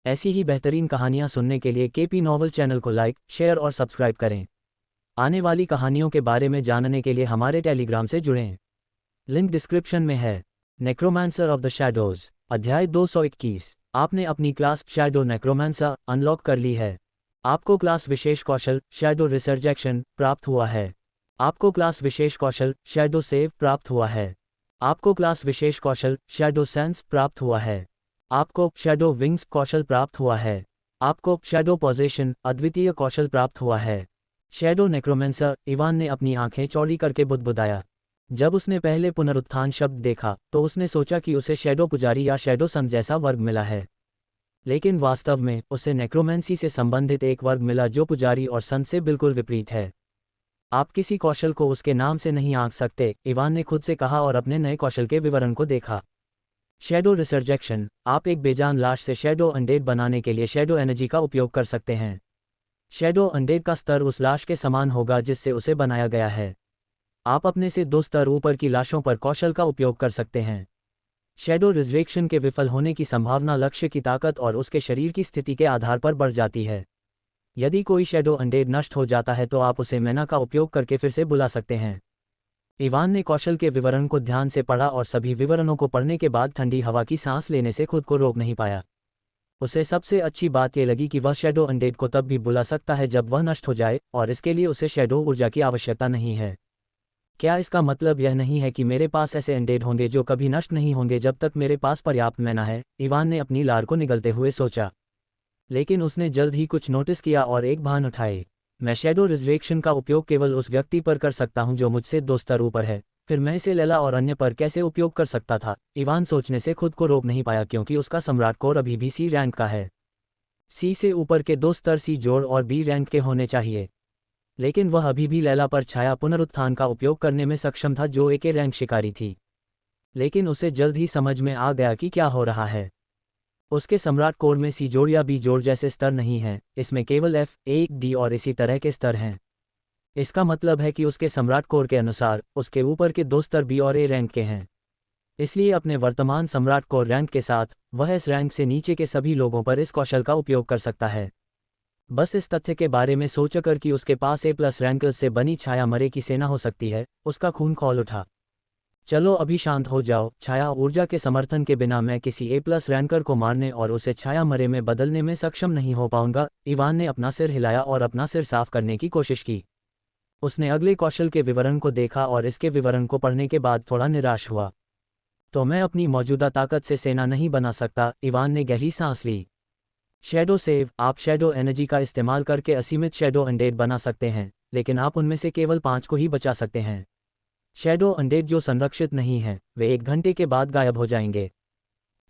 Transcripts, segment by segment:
ऐसी ही बेहतरीन कहानियाँ सुनने के लिए केपी नॉवल चैनल को लाइक, शेयर और सब्सक्राइब करें। आने वाली कहानियों के बारे में जानने के लिए हमारे टेलीग्राम से जुड़ें। लिंक डिस्क्रिप्शन में है। नेक्रोमांसर ऑफ द शैडोज, अध्याय 221। आपने अपनी क्लास शैडो नेक्रोमांसर अनलॉक कर ली है। आपको क्लास विशेष कौशल शैडो रिसर्जेक्शन प्राप्त हुआ है। आपको क्लास विशेष कौशल शैडो सेव प्राप्त हुआ है। आपको क्लास विशेष कौशल शैडो सेंस प्राप्त हुआ है। आपको शैडो विंग्स कौशल प्राप्त हुआ है। आपको शैडो पोजीशन अद्वितीय कौशल प्राप्त हुआ है। शैडो नेक्रोमेंसर, इवान ने अपनी आंखें चौड़ी करके बुदबुदाया। जब उसने पहले पुनरुत्थान शब्द देखा तो उसने सोचा कि उसे शैडो पुजारी या शैडो संत जैसा वर्ग मिला है, लेकिन वास्तव में उसे नेक्रोमेंसी से संबंधित एक वर्ग मिला जो पुजारी और संत से बिल्कुल विपरीत है। आप किसी कौशल को उसके नाम से नहीं आंक सकते, इवान ने खुद से कहा और अपने नए कौशल के विवरण को देखा। शैडो रिसर्जेक्शन, आप एक बेजान लाश से शैडो अनडेड बनाने के लिए शैडो एनर्जी का उपयोग कर सकते हैं। शैडो अनडेड का स्तर उस लाश के समान होगा जिससे उसे बनाया गया है। आप अपने से 2 स्तर ऊपर की लाशों पर कौशल का उपयोग कर सकते हैं। शैडो रिजरेक्शन के विफल होने की संभावना लक्ष्य की ताकत और उसके शरीर की स्थिति के आधार पर बढ़ जाती है। यदि कोई शैडो अनडेड नष्ट हो जाता है तो आप उसे मैना का उपयोग करके फिर से बुला सकते हैं। इवान ने कौशल के विवरण को ध्यान से पढ़ा और सभी विवरणों को पढ़ने के बाद ठंडी हवा की सांस लेने से खुद को रोक नहीं पाया। उसे सबसे अच्छी बात यह लगी कि वह शैडो अनडेड को तब भी बुला सकता है जब वह नष्ट हो जाए, और इसके लिए उसे शैडो ऊर्जा की आवश्यकता नहीं है। क्या इसका मतलब यह नहीं है कि मेरे पास ऐसे अनडेड होंगे जो कभी नष्ट नहीं होंगे जब तक मेरे पास पर्याप्त मैना है? इवान ने अपनी लार को निगलते हुए सोचा, लेकिन उसने जल्द ही कुछ नोटिस किया और एक भान उठाए। मैं शैडो रिजरेक्शन का उपयोग केवल उस व्यक्ति पर कर सकता हूं जो मुझसे 2 स्तर ऊपर है, फिर मैं इसे लैला और अन्य पर कैसे उपयोग कर सकता था? इवान सोचने से खुद को रोक नहीं पाया क्योंकि उसका सम्राट कोर अभी भी सी रैंक का है। सी से ऊपर के 2 स्तर सी जोड़ और बी रैंक के होने चाहिए, लेकिन वह अभी भी लैला पर छाया पुनरुत्थान का उपयोग करने में सक्षम था जो एक रैंक शिकारी थी। लेकिन उसे जल्द ही समझ में आ गया कि क्या हो रहा है। उसके सम्राट कोर में सी जोड़ या बी जोड़ जैसे स्तर नहीं हैं, इसमें केवल एफ, एक डी और इसी तरह के स्तर हैं। इसका मतलब है कि उसके सम्राट कोर के अनुसार उसके ऊपर के 2 स्तर बी और ए रैंक के हैं। इसलिए अपने वर्तमान सम्राट कोर रैंक के साथ वह इस रैंक से नीचे के सभी लोगों पर इस कौशल का उपयोग कर सकता है। बस इस तथ्य के बारे में सोचकर कि उसके पास A+ रैंकर्स से बनी छाया मरे की सेना हो सकती है, उसका खून खौल उठा। चलो अभी शांत हो जाओ। छाया ऊर्जा के समर्थन के बिना मैं किसी A+ रैंकर को मारने और उसे छाया मरे में बदलने में सक्षम नहीं हो पाऊंगा। इवान ने अपना सिर हिलाया और अपना सिर साफ करने की कोशिश की। उसने अगले कौशल के विवरण को देखा और इसके विवरण को पढ़ने के बाद थोड़ा निराश हुआ। तो मैं अपनी मौजूदा ताकत से सेना नहीं बना सकता? इवान ने गहरी सांस ली। शैडो सेव, आप शैडो एनर्जी का इस्तेमाल करके असीमित शैडो अनडेड बना सकते हैं, लेकिन आप उनमें से केवल 5 को ही बचा सकते हैं। शैडो अनडेड जो संरक्षित नहीं हैं, वे 1 घंटे के बाद गायब हो जाएंगे।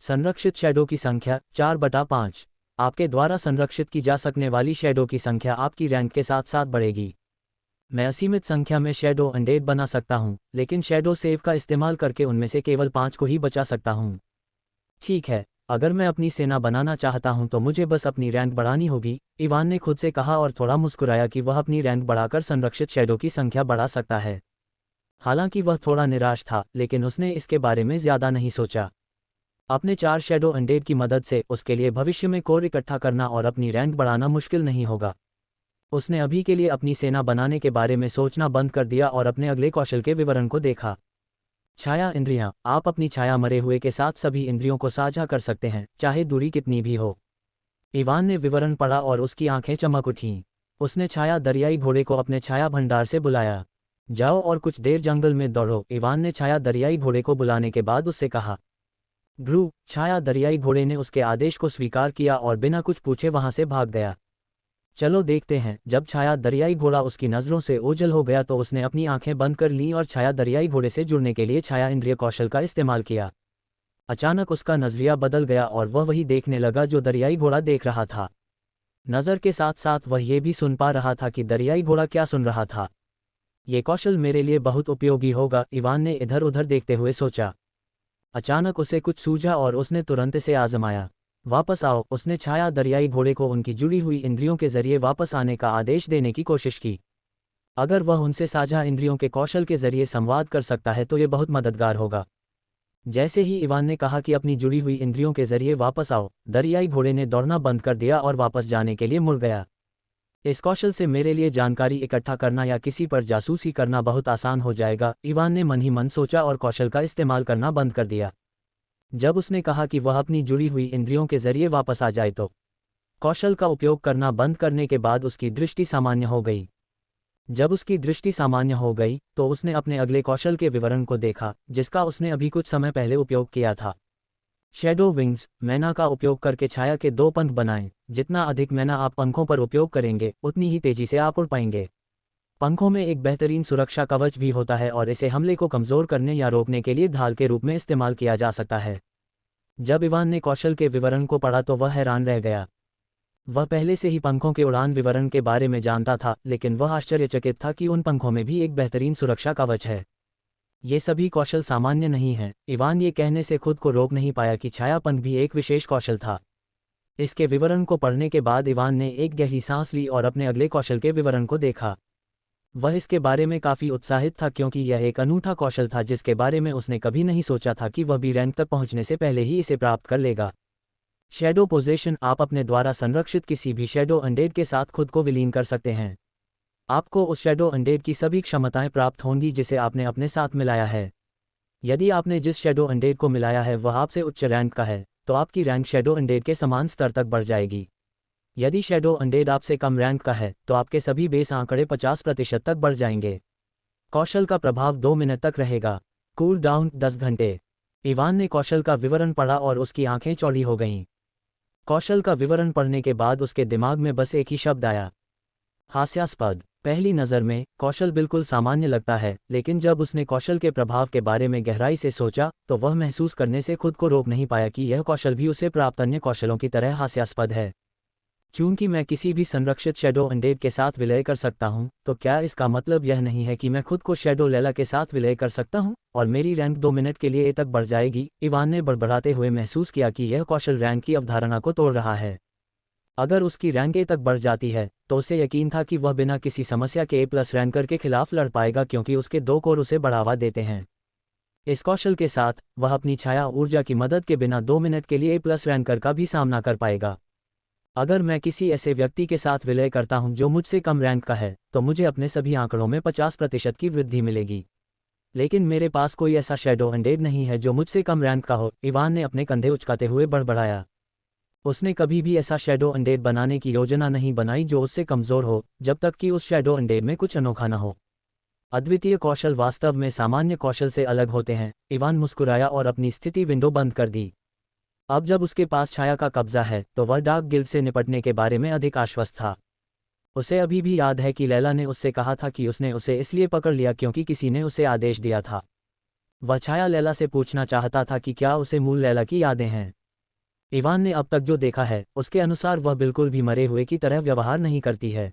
संरक्षित शैडो की संख्या 4/5। आपके द्वारा संरक्षित की जा सकने वाली शैडो की संख्या आपकी रैंक के साथ साथ बढ़ेगी। मैं असीमित संख्या में शैडो अनडेड बना सकता हूं, लेकिन शैडो सेव का इस्तेमाल करके उनमें से केवल 5 को ही बचा सकता हूं। ठीक है, अगर मैं अपनी सेना बनाना चाहता हूं तो मुझे बस अपनी रैंक बढ़ानी होगी, इवान ने खुद से कहा और थोड़ा मुस्कुराया कि वह अपनी रैंक बढ़ाकर संरक्षित शैडो की संख्या बढ़ा सकता है। हालांकि वह थोड़ा निराश था, लेकिन उसने इसके बारे में ज़्यादा नहीं सोचा। अपने 4 शैडो अनडेड की मदद से उसके लिए भविष्य में कोर इकट्ठा करना और अपनी रैंक बढ़ाना मुश्किल नहीं होगा। उसने अभी के लिए अपनी सेना बनाने के बारे में सोचना बंद कर दिया और अपने अगले कौशल के विवरण को देखा। छाया इंद्रियां, आप अपनी छाया मरे हुए के साथ सभी इंद्रियों को साझा कर सकते हैं, चाहे दूरी कितनी भी हो। इवान ने विवरण पढ़ा और उसकी आंखें चमक उठीं। उसने छाया दरियाई घोड़े को अपने छाया भंडार से बुलाया। जाओ और कुछ देर जंगल में दौड़ो। इवान ने छाया दरियाई घोड़े को बुलाने के बाद उससे कहा। ध्रुव, छाया दरियाई घोड़े ने उसके आदेश को स्वीकार किया और बिना कुछ पूछे वहां से भाग गया। चलो देखते हैं। जब छाया दरियाई घोड़ा उसकी नज़रों से ओझल हो गया तो उसने अपनी आंखें बंद कर लीं और छाया दरियाई घोड़े से जुड़ने के लिए छाया इंद्रिय कौशल का इस्तेमाल किया। अचानक उसका नजरिया बदल गया और वह वही देखने लगा जो दरियाई घोड़ा देख रहा था। नज़र के साथ साथ वह ये भी सुन पा रहा था कि दरियाई घोड़ा क्या सुन रहा था। ये कौशल मेरे लिए बहुत उपयोगी होगा, इवान ने इधर उधर देखते हुए सोचा। अचानक उसे कुछ सूझा और उसने तुरंत इसे आजमाया। वापस आओ, उसने छाया दरियाई घोड़े को उनकी जुड़ी हुई इंद्रियों के जरिए वापस आने का आदेश देने की कोशिश की। अगर वह उनसे साझा इंद्रियों के कौशल के जरिए संवाद कर सकता है तो ये बहुत मददगार होगा। जैसे ही इवान ने कहा कि अपनी जुड़ी हुई इंद्रियों के जरिए वापस आओ, दरियाई घोड़े ने दौड़ना बंद कर दिया और वापस जाने के लिए मुड़ गया। इस कौशल से मेरे लिए जानकारी इकट्ठा करना या किसी पर जासूसी करना बहुत आसान हो जाएगा, इवान ने मन ही मन सोचा और कौशल का इस्तेमाल करना बंद कर दिया। जब उसने कहा कि वह अपनी जुड़ी हुई इंद्रियों के जरिए वापस आ जाए तो कौशल का उपयोग करना बंद करने के बाद उसकी दृष्टि सामान्य हो गई। जब उसकी दृष्टि सामान्य हो गई तो उसने अपने अगले कौशल के विवरण को देखा, जिसका उसने अभी कुछ समय पहले उपयोग किया था। शैडो विंग्स, मैना का उपयोग करके छाया के 2 पंख बनाएं। जितना अधिक मैना आप पंखों पर उपयोग करेंगे, उतनी ही तेजी से आप उड़ पाएंगे। पंखों में एक बेहतरीन सुरक्षा कवच भी होता है और इसे हमले को कमज़ोर करने या रोकने के लिए ढाल के रूप में इस्तेमाल किया जा सकता है। जब इवान ने कौशल के विवरण को पढ़ा तो वह हैरान रह गया। वह पहले से ही पंखों के उड़ान विवरण के बारे में जानता था, लेकिन वह आश्चर्यचकित था कि उन पंखों में भी एक बेहतरीन सुरक्षा कवच है। ये सभी कौशल सामान्य नहीं हैं। इवान ये कहने से खुद को रोक नहीं पाया कि छाया पंख भी एक विशेष कौशल था। इसके विवरण को पढ़ने के बाद इवान ने एक गहरी सांस ली और अपने अगले कौशल के विवरण को देखा। वह इसके बारे में काफ़ी उत्साहित था क्योंकि यह एक अनूठा कौशल था जिसके बारे में उसने कभी नहीं सोचा था कि वह बी रैंक तक पहुंचने से पहले ही इसे प्राप्त कर लेगा। शैडो पोजेशन, आप अपने द्वारा संरक्षित किसी भी शैडो अनडेड के साथ खुद को विलीन कर सकते हैं। आपको उस शैडो अनडेड की सभी क्षमताएं प्राप्त होंगी जिसे आपने अपने साथ मिलाया है। यदि आपने जिस शैडो अनडेड को मिलाया है वह आपसे उच्च रैंक का है, तो आपकी रैंक शैडो अनडेड के समान स्तर तक बढ़ जाएगी। यदि शैडो अनडेड आपसे कम रैंक का है तो आपके सभी बेस आंकड़े 50% तक बढ़ जाएंगे। कौशल का प्रभाव 2 मिनट तक रहेगा। कूल डाउन 10 घंटे। इवान ने कौशल का विवरण पढ़ा और उसकी आंखें चौड़ी हो गईं। कौशल का विवरण पढ़ने के बाद उसके दिमाग में बस एक ही शब्द आया, हास्यास्पद। पहली नज़र में कौशल बिल्कुल सामान्य लगता है, लेकिन जब उसने कौशल के प्रभाव के बारे में गहराई से सोचा तो वह महसूस करने से खुद को रोक नहीं पाया कि यह कौशल भी उसे प्राप्त अन्य कौशलों की तरह हास्यास्पद है। चूंकि मैं किसी भी संरक्षित शैडो अनडेड के साथ विलय कर सकता हूं, तो क्या इसका मतलब यह नहीं है कि मैं खुद को शैडो लैला के साथ विलय कर सकता हूं और मेरी रैंक 2 मिनट के लिए ए तक बढ़ जाएगी। इवान ने बड़बड़ाते हुए महसूस किया कि यह कौशल रैंक की अवधारणा को तोड़ रहा है। अगर उसकी रैंक ए तक बढ़ जाती है तो उसे यकीन था कि वह बिना किसी समस्या के ए+ रैंकर के खिलाफ लड़ पाएगा क्योंकि उसके 2 कोर उसे बढ़ावा देते हैं। इस कौशल के साथ वह अपनी छाया ऊर्जा की मदद के बिना 2 मिनट के लिए ए+ रैंकर का भी सामना कर पाएगा। अगर मैं किसी ऐसे व्यक्ति के साथ विलय करता हूं जो मुझसे कम रैंक का है, तो मुझे अपने सभी आंकड़ों में 50% की वृद्धि मिलेगी। लेकिन मेरे पास कोई ऐसा शैडो अनडेड नहीं है जो मुझसे कम रैंक का हो, इवान ने अपने कंधे उचकाते हुए बड़बड़ाया। उसने कभी भी ऐसा शैडो अनडेड बनाने की योजना नहीं बनाई जो उससे कमज़ोर हो, जब तक कि उस शैडो अनडेड में कुछ अनोखा न हो। अद्वितीय कौशल वास्तव में सामान्य कौशल से अलग होते हैं। इवान मुस्कुराया और अपनी स्थिति विंडो बंद कर दी। अब जब उसके पास छाया का कब्जा है तो वह डार्क गिल्ड से निपटने के बारे में अधिक आश्वस्त था। उसे अभी भी याद है कि लैला ने उससे कहा था कि उसने उसे इसलिए पकड़ लिया क्योंकि किसी ने उसे आदेश दिया था। वह छाया लैला से पूछना चाहता था कि क्या उसे मूल लैला की यादें हैं। इवान ने अब तक जो देखा है उसके अनुसार वह बिल्कुल भी मरे हुए की तरह व्यवहार नहीं करती है।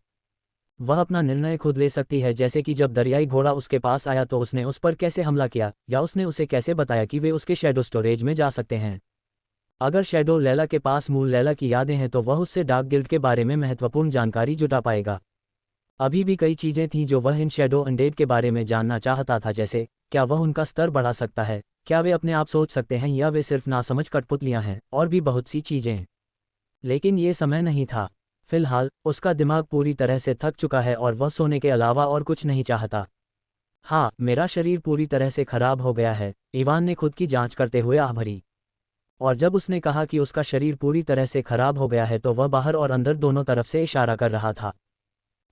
वह अपना निर्णय खुद ले सकती है, जैसे कि जब दरियाई घोड़ा उसके पास आया तो उसने उस पर कैसे हमला किया या उसने उसे कैसे बताया कि वे उसके शैडो स्टोरेज में जा सकते हैं। अगर शैडो लैला के पास मूल लैला की यादें हैं तो वह उससे डार्क गिल्ड के बारे में महत्वपूर्ण जानकारी जुटा पाएगा। अभी भी कई चीज़ें थीं जो वह इन शैडो अनडेड के बारे में जानना चाहता था, जैसे क्या वह उनका स्तर बढ़ा सकता है, क्या वे अपने आप सोच सकते हैं या वे सिर्फ नासमझ कठपुतलियां हैं, और भी बहुत सी चीज़ें। लेकिन ये समय नहीं था। फिलहाल उसका दिमाग पूरी तरह से थक चुका है और वह सोने के अलावा और कुछ नहीं चाहता। हाँ, मेरा शरीर पूरी तरह से खराब हो गया है, इवान ने खुद की जांच करते हुए आह भरी। और जब उसने कहा कि उसका शरीर पूरी तरह से खराब हो गया है तो वह बाहर और अंदर दोनों तरफ से इशारा कर रहा था।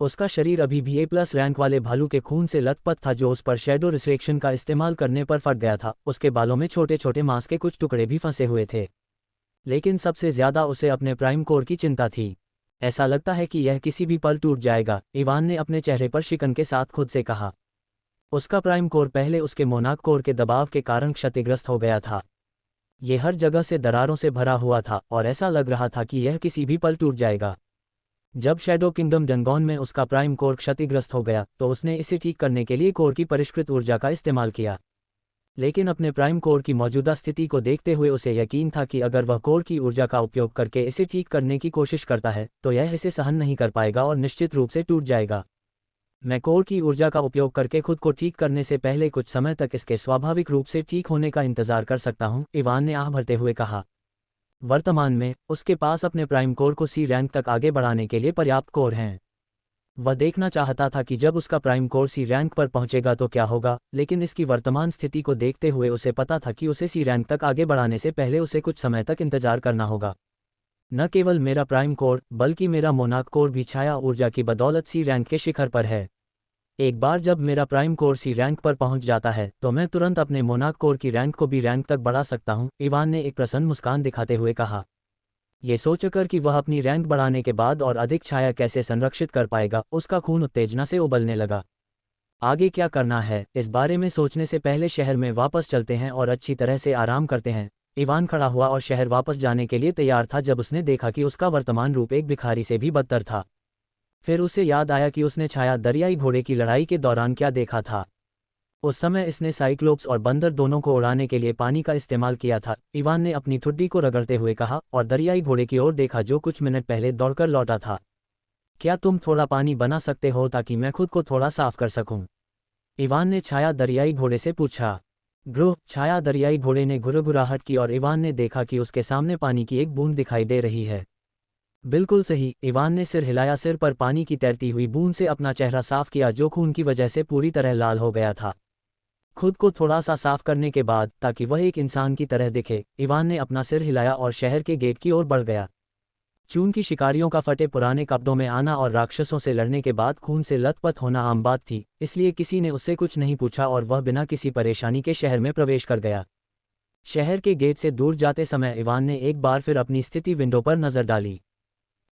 उसका शरीर अभी भी ए+ रैंक वाले भालू के खून से लथपथ था जो उस पर शैडो रिस्ट्रिक्शन का इस्तेमाल करने पर फट गया था। उसके बालों में छोटे छोटे मांस के कुछ टुकड़े भी फंसे हुए थे। लेकिन सबसे ज्यादा उसे अपने प्राइम कोर की चिंता थी। ऐसा लगता है कि यह किसी भी पल टूट जाएगा, इवान ने अपने चेहरे पर शिकन के साथ खुद से कहा। उसका प्राइम कोर पहले उसके मोनाक कोर के दबाव के कारण क्षतिग्रस्त हो गया था। ये हर जगह से दरारों से भरा हुआ था और ऐसा लग रहा था कि यह किसी भी पल टूट जाएगा। जब शैडो किंगडम डंगॉन में उसका प्राइम कोर क्षतिग्रस्त हो गया तो उसने इसे ठीक करने के लिए कोर की परिष्कृत ऊर्जा का इस्तेमाल किया। लेकिन अपने प्राइम कोर की मौजूदा स्थिति को देखते हुए उसे यकीन था कि अगर वह कोर की ऊर्जा का उपयोग करके इसे ठीक करने की कोशिश करता है तो यह इसे सहन नहीं कर पाएगा और निश्चित रूप से टूट जाएगा। मैं कोर की ऊर्जा का उपयोग करके खुद को ठीक करने से पहले कुछ समय तक इसके स्वाभाविक रूप से ठीक होने का इंतजार कर सकता हूँ, इवान ने आह भरते हुए कहा। वर्तमान में उसके पास अपने प्राइम कोर को सी रैंक तक आगे बढ़ाने के लिए पर्याप्त कोर हैं। वह देखना चाहता था कि जब उसका प्राइम कोर सी रैंक पर पहुंचेगा तो क्या होगा, लेकिन इसकी वर्तमान स्थिति को देखते हुए उसे पता था कि उसे सी रैंक तक आगे बढ़ाने से पहले उसे कुछ समय तक इंतजार करना होगा। न केवल मेरा प्राइम कोर बल्कि मेरा मोनार्क कोर भी छाया ऊर्जा की बदौलत सी रैंक के शिखर पर है। एक बार जब मेरा प्राइम कोर सी रैंक पर पहुंच जाता है तो मैं तुरंत अपने मोनार्क कोर की रैंक को भी रैंक तक बढ़ा सकता हूं, इवान ने एक प्रसन्न मुस्कान दिखाते हुए कहा। ये सोचकर कि वह अपनी रैंक बढ़ाने के बाद और अधिक छाया कैसे संरक्षित कर पाएगा, उसका खून उत्तेजना से उबलने लगा। आगे क्या करना है, इस बारे में सोचने से पहले शहर में वापस चलते हैं और अच्छी तरह से आराम करते हैं। इवान खड़ा हुआ और शहर वापस जाने के लिए तैयार था जब उसने देखा कि उसका वर्तमान रूप एक भिखारी से भी बदतर था। फिर उसे याद आया कि उसने छाया दरियाई घोड़े की लड़ाई के दौरान क्या देखा था। उस समय इसने साइक्लोप्स और बंदर दोनों को उड़ाने के लिए पानी का इस्तेमाल किया था। इवान ने अपनी ठुड्डी को रगड़ते हुए कहा और दरियाई घोड़े की ओर देखा जो कुछ मिनट पहले दौड़कर लौटा था। क्या तुम थोड़ा पानी बना सकते हो ताकि मैं खुद को थोड़ा साफ कर सकूं? इवान ने छाया दरियाई घोड़े से पूछा। ग्रोह, छाया दरियाई घोड़े ने घुरघुराहट की और इवान ने देखा कि उसके सामने पानी की एक बूंद दिखाई दे रही है। बिल्कुल सही, इवान ने सिर हिलाया। सिर पर पानी की तैरती हुई बूंद से अपना चेहरा साफ किया जो खून की वजह से पूरी तरह लाल हो गया था। खुद को थोड़ा सा साफ करने के बाद ताकि वह एक इंसान की तरह दिखे, इवान ने अपना सिर हिलाया और शहर के गेट की ओर बढ़ गया। चून की शिकारियों का फटे पुराने कपड़ों में आना और राक्षसों से लड़ने के बाद खून से लथपथ होना आम बात थी, इसलिए किसी ने उससे कुछ नहीं पूछा और वह बिना किसी परेशानी के शहर में प्रवेश कर गया। शहर के गेट से दूर जाते समय इवान ने एक बार फिर अपनी स्थिति विंडो पर नजर डाली।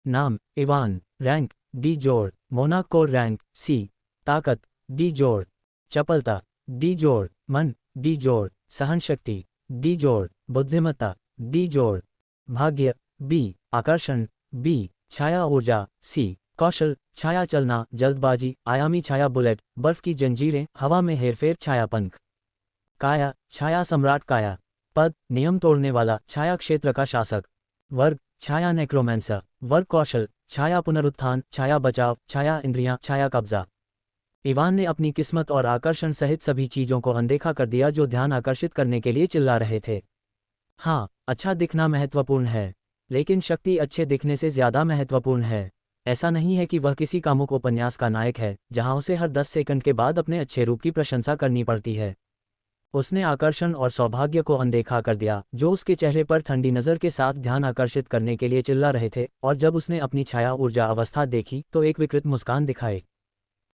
नाम इवान, रैंक डी जोड़, मोनार्क कोर रैंक सी, ताकत डी जोड़, चपलता डी जोड़, मन डी जोड़, सहनशक्ति डी जोड़, बुद्धिमत्ता डी जोड़, भाग्य बी, आकर्षण बी, छाया ऊर्जा सी, कौशल छाया चलना, जल्दबाजी, आयामी छाया बुलेट, बर्फ की जंजीरें, हवा में हेरफेर छाया पंख, काया छाया सम्राट काया, पद नियम तोड़ने वाला, छाया क्षेत्र का शासक, वर्ग छाया नेक्रोमेंसर, वर्ग कौशल छाया पुनरुत्थान, छाया बचाव, छाया इंद्रियां, छाया कब्जा। इवान ने अपनी किस्मत और आकर्षण सहित सभी चीजों को अनदेखा कर दिया जो ध्यान आकर्षित करने के लिए चिल्ला रहे थे। हाँ, अच्छा दिखना महत्वपूर्ण है, लेकिन शक्ति अच्छे दिखने से ज्यादा महत्वपूर्ण है। ऐसा नहीं है कि वह किसी कामुक उपन्यास का नायक है जहां उसे हर 10 सेकंड के बाद अपने अच्छे रूप की प्रशंसा करनी पड़ती है। उसने आकर्षण और सौभाग्य को अनदेखा कर दिया जो उसके चेहरे पर ठंडी नज़र के साथ ध्यान आकर्षित करने के लिए चिल्ला रहे थे, और जब उसने अपनी छाया ऊर्जा अवस्था देखी तो एक विकृत मुस्कान दिखाई।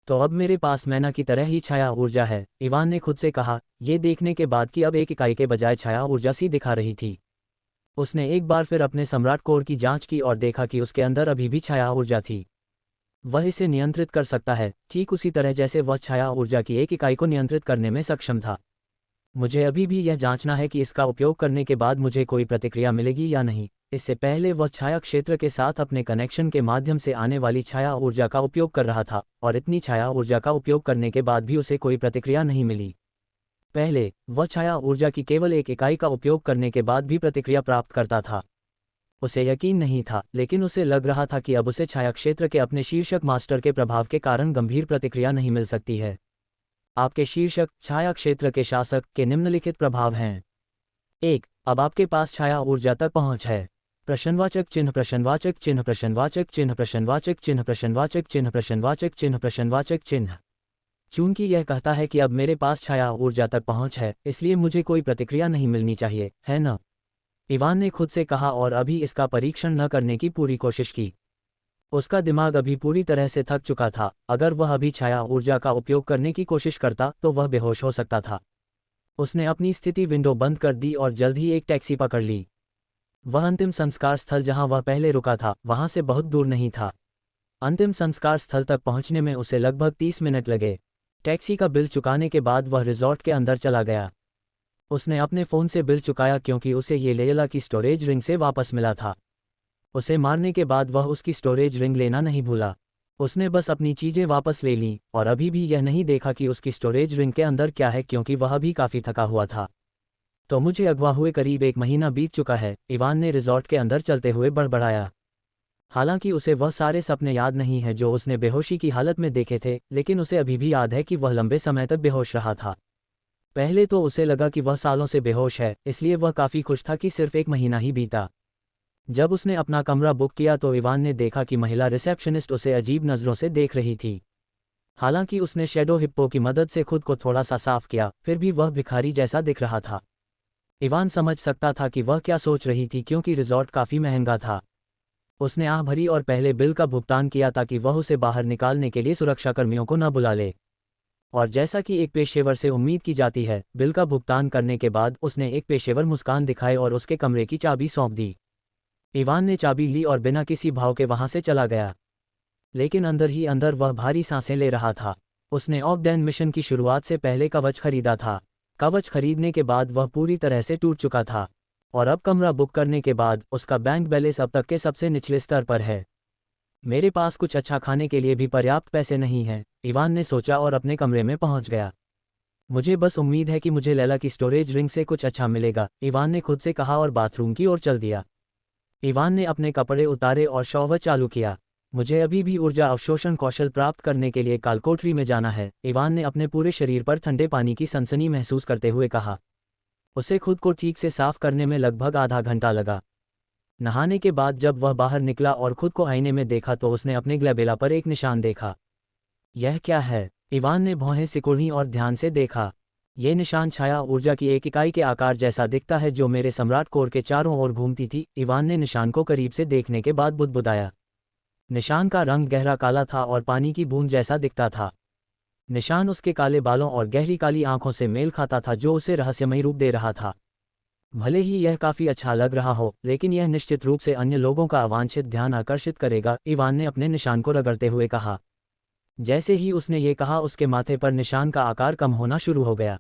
तो अब मेरे पास मैना की तरह ही छाया ऊर्जा है, इवान ने खुद से कहा, ये देखने के बाद कि अब एक इकाई के बजाय छाया ऊर्जा सी दिखा रही थी। उसने एक बार फिर अपने सम्राट कोर की जांच की और देखा कि उसके अंदर अभी भी छाया ऊर्जा थी। वह इसे नियंत्रित कर सकता है, ठीक उसी तरह जैसे वह छाया ऊर्जा की एक इकाई को नियंत्रित करने में सक्षम था। मुझे अभी भी यह जांचना है कि इसका उपयोग करने के बाद मुझे कोई प्रतिक्रिया मिलेगी या नहीं। इससे पहले वह छाया क्षेत्र के साथ अपने कनेक्शन के माध्यम से आने वाली छाया ऊर्जा का उपयोग कर रहा था, और इतनी छाया ऊर्जा का उपयोग करने के बाद भी उसे कोई प्रतिक्रिया नहीं मिली। पहले वह छाया ऊर्जा की केवल एक इकाई का उपयोग करने के बाद भी प्रतिक्रिया प्राप्त करता था। उसे यकीन नहीं था, लेकिन उसे लग रहा था कि अब उसे छाया क्षेत्र के अपने शीर्षक मास्टर के प्रभाव के कारण गंभीर प्रतिक्रिया नहीं मिल सकती है। आपके शीर्षक छाया क्षेत्र के शासक के निम्नलिखित प्रभाव हैं। 1. अब आपके पास छाया ऊर्जा तक पहुंच है। प्रश्नवाचक चिन्ह प्रश्नवाचक चिन्ह प्रश्नवाचक चिन्ह प्रश्नवाचक चिन्ह प्रश्नवाचक चिन्ह प्रश्नवाचक चिन्ह प्रश्नवाचक चिन्ह। चूंकि यह कहता है कि अब मेरे पास छाया ऊर्जा तक पहुंच है, इसलिए मुझे कोई प्रतिक्रिया नहीं मिलनी चाहिए, है न? इवान ने खुद से कहा और अभी इसका परीक्षण न करने की पूरी कोशिश की। उसका दिमाग अभी पूरी तरह से थक चुका था। अगर वह अभी छाया ऊर्जा का उपयोग करने की कोशिश करता तो वह बेहोश हो सकता था। उसने अपनी स्थिति विंडो बंद कर दी और जल्द ही एक टैक्सी पकड़ ली। वह अंतिम संस्कार स्थल जहां वह पहले रुका था वहां से बहुत दूर नहीं था। अंतिम संस्कार स्थल तक पहुंचने में उसे लगभग 30 मिनट लगे। टैक्सी का बिल चुकाने के बाद वह रिजॉर्ट के अंदर चला गया। उसने अपने फ़ोन से बिल चुकाया क्योंकि उसे ये लेयला की स्टोरेज रिंग से वापस मिला था। उसे मारने के बाद वह उसकी स्टोरेज रिंग लेना नहीं भूला। उसने बस अपनी चीज़ें वापस ले लीं और अभी भी यह नहीं देखा कि उसकी स्टोरेज रिंग के अंदर क्या है क्योंकि वह भी काफ़ी थका हुआ था। तो मुझे अगवा हुए करीब 1 महीना बीत चुका है, इवान ने रिजॉर्ट के अंदर चलते हुए बड़बड़ाया। हालांकि उसे वह सारे सपने याद नहीं है जो उसने बेहोशी की हालत में देखे थे, लेकिन उसे अभी भी याद है कि वह लंबे समय तक बेहोश रहा था। पहले तो उसे लगा कि वह सालों से बेहोश है, इसलिए वह काफ़ी खुश था कि सिर्फ 1 महीना ही बीता। जब उसने अपना कमरा बुक किया तो इवान ने देखा कि महिला रिसेप्शनिस्ट उसे अजीब नज़रों से देख रही थी। हालांकि उसने शैडो हिप्पो की मदद से खुद को थोड़ा सा साफ किया, फिर भी वह भिखारी जैसा दिख रहा था। इवान समझ सकता था कि वह क्या सोच रही थी क्योंकि रिजॉर्ट काफ़ी महंगा था। उसने आह भरी और पहले बिल का भुगतान किया ताकि वह उसे बाहर निकालने के लिए सुरक्षाकर्मियों को न बुला ले। और जैसा कि एक पेशेवर से उम्मीद की जाती है, बिल का भुगतान करने के बाद उसने एक पेशेवर मुस्कान दिखाई और उसके कमरे की चाबी सौंप दी। इवान ने चाबी ली और बिना किसी भाव के वहां से चला गया। लेकिन अंदर ही अंदर वह भारी सांसें ले रहा था। उसने ऑकडेन मिशन की शुरुआत से पहले कवच खरीदा था। कवच खरीदने के बाद वह पूरी तरह से टूट चुका था, और अब कमरा बुक करने के बाद उसका बैंक बैलेंस अब तक के सबसे निचले स्तर पर है। मेरे पास कुछ अच्छा खाने के लिए भी पर्याप्त पैसे नहीं हैं, इवान ने सोचा और अपने कमरे में पहुंच गया। मुझे बस उम्मीद है कि मुझे लैला की स्टोरेज रिंग से कुछ अच्छा मिलेगा, इवान ने खुद से कहा और बाथरूम की ओर चल दिया। इवान ने अपने कपड़े उतारे और शॉवर चालू किया। मुझे अभी भी ऊर्जा अवशोषण कौशल प्राप्त करने के लिए कालकोठरी में जाना है, इवान ने अपने पूरे शरीर पर ठंडे पानी की सनसनी महसूस करते हुए कहा। उसे खुद को ठीक से साफ करने में लगभग आधा घंटा लगा। नहाने के बाद जब वह बाहर निकला और खुद को आईने में देखा तो उसने अपने ग्लैबेला पर एक निशान देखा। यह क्या है? इवान ने भौहें सिकुड़ी और ध्यान से देखा। यह निशान छाया ऊर्जा की एक इकाई के आकार जैसा दिखता है जो मेरे सम्राट कोर के चारों ओर घूमती थी, इवान ने निशान को करीब से देखने के बाद बुदबुदाया। निशान का रंग गहरा काला था और पानी की बूंद जैसा दिखता था। निशान उसके काले बालों और गहरी काली आंखों से मेल खाता था जो उसे रहस्यमयी रूप दे रहा था। भले ही यह काफ़ी अच्छा लग रहा हो, लेकिन यह निश्चित रूप से अन्य लोगों का अवांछित ध्यान आकर्षित करेगा, इवान ने अपने निशान को रगड़ते हुए कहा। जैसे ही उसने ये कहा उसके माथे पर निशान का आकार कम होना शुरू हो गया।